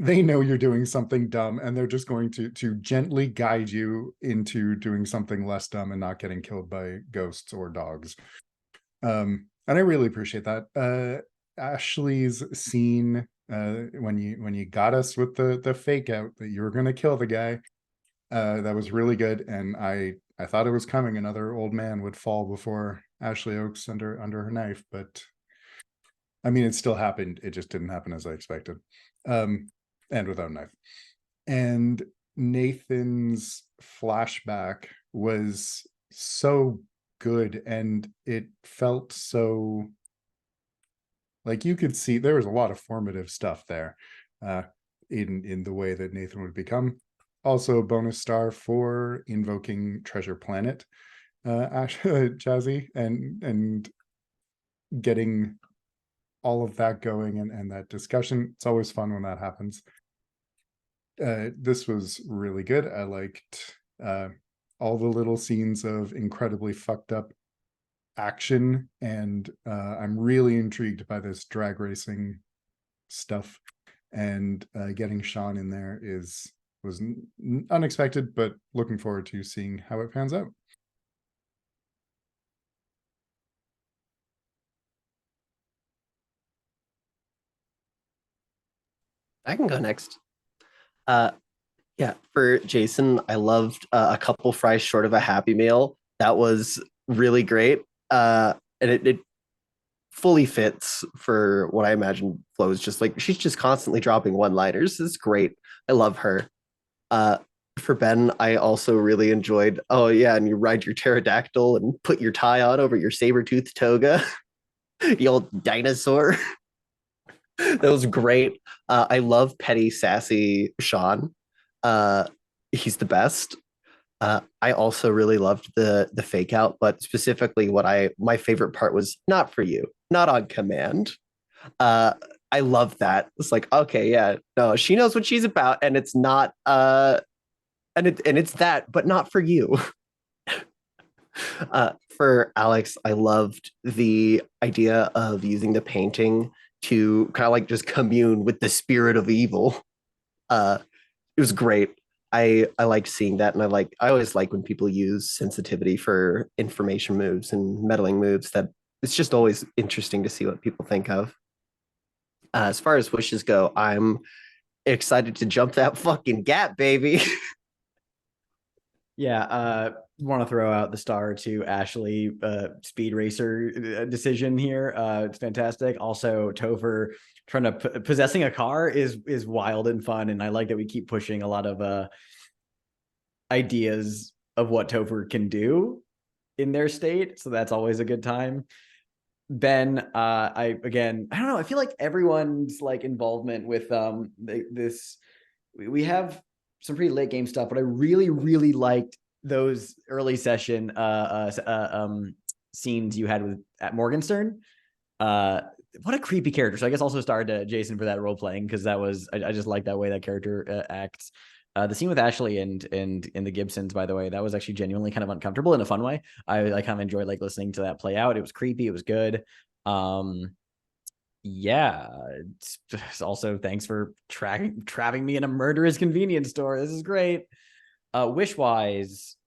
you're doing something dumb, and they're just going to gently guide you into doing something less dumb and not getting killed by ghosts or dogs. And I really appreciate that. Ashley's scene when you got us with the fake out that you were going to kill the guy, that was really good, and I thought it was coming. Another old man would fall before Ashley Oaks under her knife, but I mean, it still happened. It just didn't happen as I expected, and without a knife. And Nathan's flashback was so good, and it felt so like you could see there was a lot of formative stuff there, in the way that Nathan would become. Also, a bonus star for invoking Treasure Planet, Jazzy, and getting all of that going, and that discussion. It's always fun when that happens. This was really good. I liked all the little scenes of incredibly fucked up action, and I'm really intrigued by this drag racing stuff, and getting Sean in there was unexpected, but looking forward to seeing how it pans out.
I can go next. Yeah, for Jason, I loved a couple fries short of a Happy Meal. That was really great. And it fully fits for what I imagine Flo is just like. She's just constantly dropping one-liners. It's great. I love her. For Ben, I also really enjoyed, oh yeah, and you ride your pterodactyl and put your tie on over your saber-toothed toga. The old dinosaur. That was great. I love petty, sassy Sean. He's the best. I also really loved the fake out, but specifically my favorite part was not for you, not on command. I love that. It's like, okay, yeah, no, she knows what she's about, and it's not and it's that, but not for you. For Alex, I loved the idea of using the painting to kind of like just commune with the spirit of evil. It was great. I like seeing that, and I always like when people use sensitivity for information moves and meddling moves. That it's just always interesting to see what people think of. As far as wishes go, I'm excited to jump that fucking gap, baby.
Yeah, want to throw out the star to Ashley speed racer decision here. It's fantastic. Also, Topher trying to possessing a car is wild and fun, and I like that we keep pushing a lot of ideas of what Topher can do in their state. So that's always a good time. Ben, I don't know. I feel like everyone's like involvement with this. We have some pretty late game stuff, but I really, really liked those early session scenes you had with at Morgenstern. What a creepy character. So I guess also starred Jason for that role playing, because that was I just like that way that character acts. The scene with Ashley and the Gibsons, by the way, that was actually genuinely kind of uncomfortable in a fun way. I kind of enjoyed like listening to that play out. It was creepy. It was good. Yeah. It's also thanks for trapping me in a murderous convenience store. This is great. Wish wise,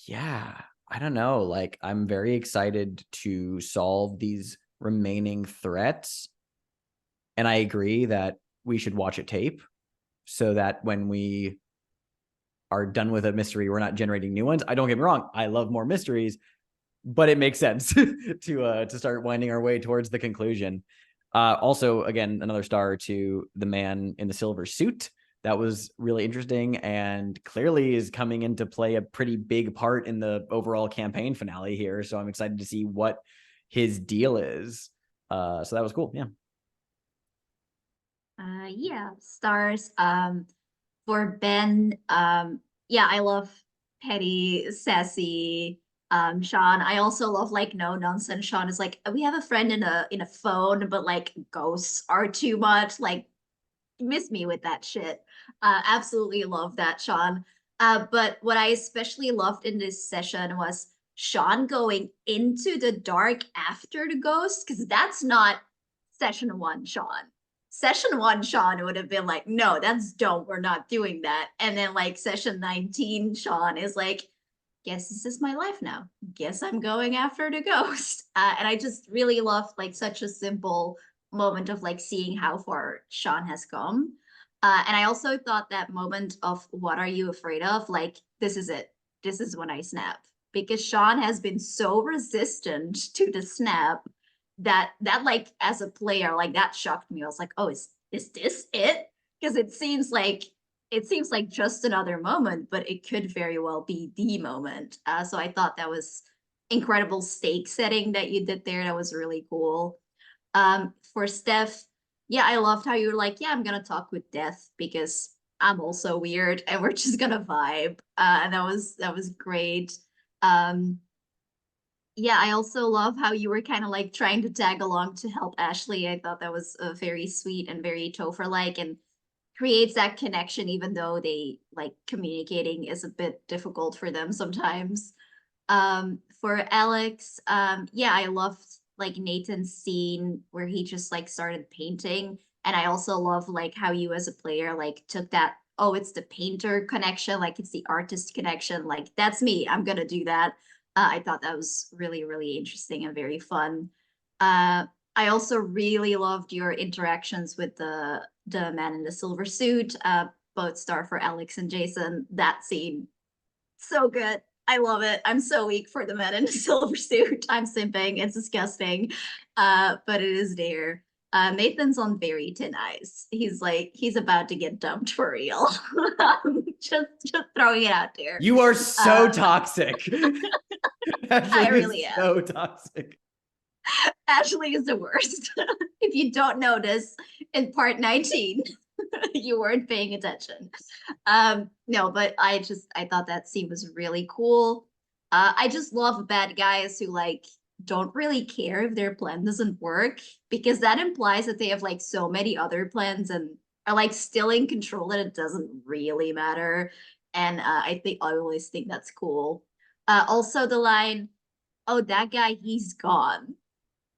yeah, I don't know. Like, I'm very excited to solve these remaining threats. And I agree that we should watch a tape so that when we are done with a mystery, we're not generating new ones. I don't get me wrong. I love more mysteries, but it makes sense to start winding our way towards the conclusion. Also, again, another star to the man in the silver suit. That was really interesting and clearly is coming into play a pretty big part in the overall campaign finale here. So I'm excited to see what his deal is. So that was cool. Yeah.
Yeah, stars. For Ben, yeah, I love petty, sassy, Sean. I also love like no nonsense. Sean is like, we have a friend in a phone, but like ghosts are too much. Like, miss me with that shit. Absolutely love that, Sean. But what I especially loved in this session was Sean going into the dark after the ghost, because that's not session one, Sean. Session one, Sean would have been like, no, that's dope. We're not doing that. And then like session 19, Sean is like, guess this is my life now. Guess I'm going after the ghost. And I just really love like such a simple moment of like seeing how far Sean has come. And I also thought that moment of what are you afraid of? Like, this is it. This is when I snap. Because Sean has been so resistant to the snap that like as a player, like that shocked me. I was like, oh, is this it? Because it seems like just another moment, but it could very well be the moment. So I thought that was incredible stake setting that you did there. That was really cool. For Steph, yeah, I loved how you were like, yeah, I'm gonna talk with Death because I'm also weird and we're just gonna vibe. And that was great. Yeah, I also love how you were kind of like trying to tag along to help Ashley. I thought that was very sweet and very Topher like. And creates that connection, even though they like communicating is a bit difficult for them sometimes. For Alex, yeah, I loved like Nathan's scene where he just like started painting. And I also love like how you as a player like took that, oh, it's the painter connection, like it's the artist connection, like that's me, I'm gonna do that. I thought that was really, really interesting and very fun. I also really loved your interactions with the man in the silver suit, both star for Alex and Jason. That scene, so good. I love it. I'm so weak for the man in the silver suit. I'm simping. It's disgusting. But it is there. Nathan's on very thin ice. He's like, he's about to get dumped for real. Just throwing it out there.
You are so
Uh,
toxic.
I
Ashley
really
is
am.
so toxic.
Ashley is the worst. If you don't notice in part 19, you weren't paying attention. No, but I thought that scene was really cool. I just love bad guys who like don't really care if their plan doesn't work, because that implies that they have like so many other plans and are like still in control that it doesn't really matter. And I always think that's cool. Also the line, oh, that guy, he's gone.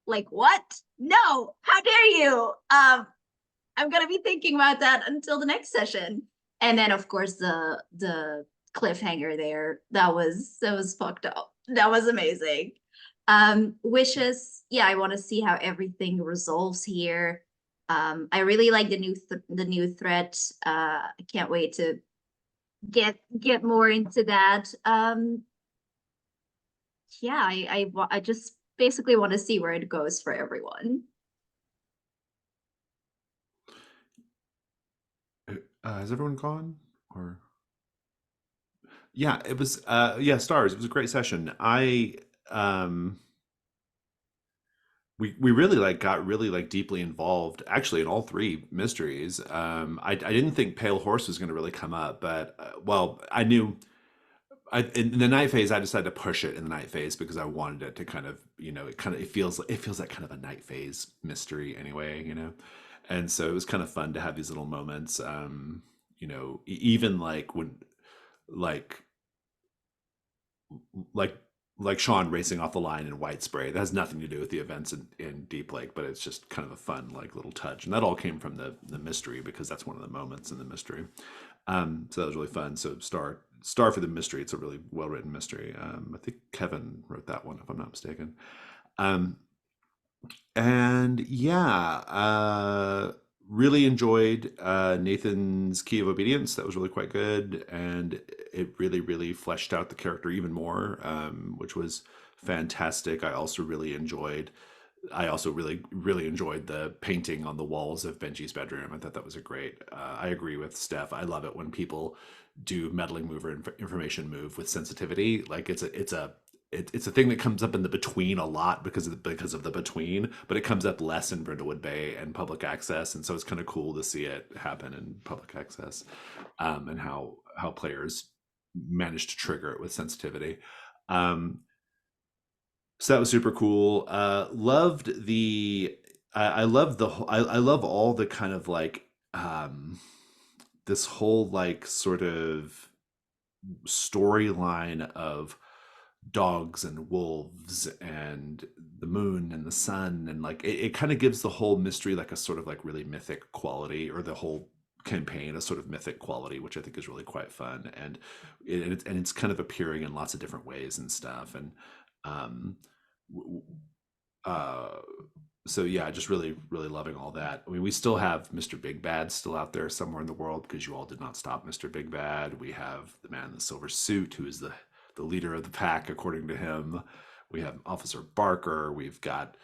Like, what? No, how dare you? I'm gonna be thinking about that until the next session. And then of course the cliffhanger there, that was fucked up. That was amazing. Wishes, yeah, I want to see how everything resolves here. I really like the new threat. I can't wait to get more into that. Yeah, I just basically want to see where it goes for everyone.
Has everyone gone? Or yeah, it was yeah, stars. It was a great session. Um we really like got really like deeply involved actually in all three mysteries. I didn't think Pale Horse was going to really come up, but well, I knew in the night phase I decided to push it in the night phase because I wanted it to kind of, it feels like kind of a night phase mystery anyway. And so it was kind of fun to have these little moments, even like when like like like Sean racing off the line in White Spray. That has nothing to do with the events in Deep Lake, but it's just kind of a fun like little touch. And that all came from the mystery, because that's one of the moments in the mystery. So that was really fun. So star for the mystery. It's a really well written mystery. I think Kevin wrote that one, if I'm not mistaken. And yeah, really enjoyed Nathan's Key of Obedience. That was really quite good, and it really, really fleshed out the character even more, which was fantastic. I also really, really enjoyed the painting on the walls of Benji's bedroom. I thought that was a great. I agree with Steph. I love it when people do meddling move or information move with sensitivity. Like it's a thing that comes up in the between a lot because of the between, but it comes up less in Brindlewood Bay and public access, and so it's kind of cool to see it happen in public access, and how players manage to trigger it with sensitivity. So that was super cool. Loved the I love the I love all the kind of like this whole like sort of storyline of dogs and wolves and the moon and the sun, and like it kind of gives the whole mystery like a sort of like really mythic quality, or the whole campaign a sort of mythic quality, which I think is really quite fun, and it's kind of appearing in lots of different ways and stuff. And um uh so yeah, just really, really loving all that. I mean, we still have Mr. Big Bad still out there somewhere in the world, because you all did not stop Mr. Big Bad. We have the man in the silver suit, who is the leader of the pack, according to him. We have Officer Barker. We've got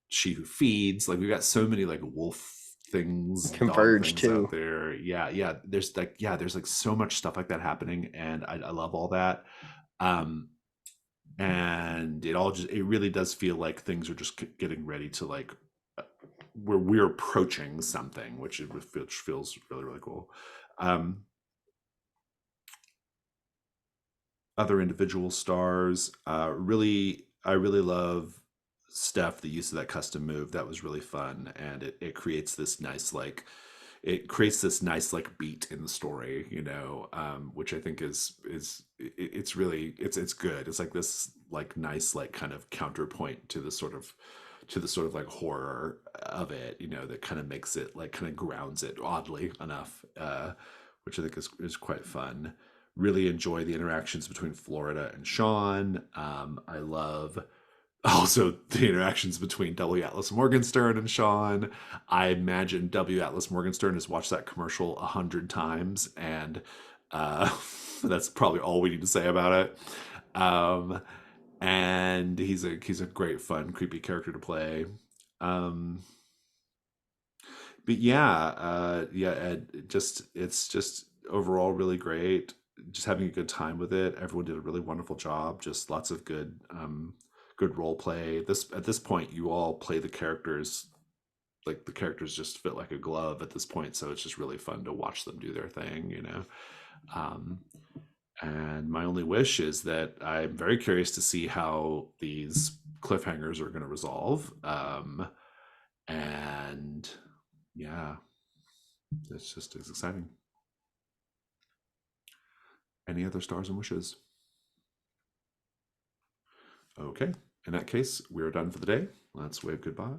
She Who Feeds. Like, we've got so many like wolf things,
Converge,
dog things
too.
out there. Yeah. There's like so much stuff like that happening, and I love all that. And it really does feel like things are just getting ready to like where we're approaching something, which feels really, really cool. Other individual stars, I really love Steph, the use of that custom move. That was really fun, and it creates this nice like it creates this nice like beat in the story, you know, which I think it's really it's good. It's like this like nice like kind of counterpoint to the sort of like horror of it, you know, that kind of makes it like kind of grounds it oddly enough, which I think is quite fun. Really enjoy the interactions between Florida and Sean. I love also the interactions between W. Atlas Morgenstern and Sean. I imagine W. Atlas Morgenstern has watched that commercial 100 times, and that's probably all we need to say about it. And he's a great, fun, creepy character to play. But yeah, Ed, it's just overall really great. Just having a good time with it. Everyone did a really wonderful job. Just lots of good role play. At this point, you all play the characters like the characters just fit like a glove at this point. So it's just really fun to watch them do their thing, you know. And my only wish is that I'm very curious to see how these cliffhangers are going to resolve. And yeah, it's exciting. Any other stars and wishes? Okay, in that case, we're done for the day. Let's wave goodbye.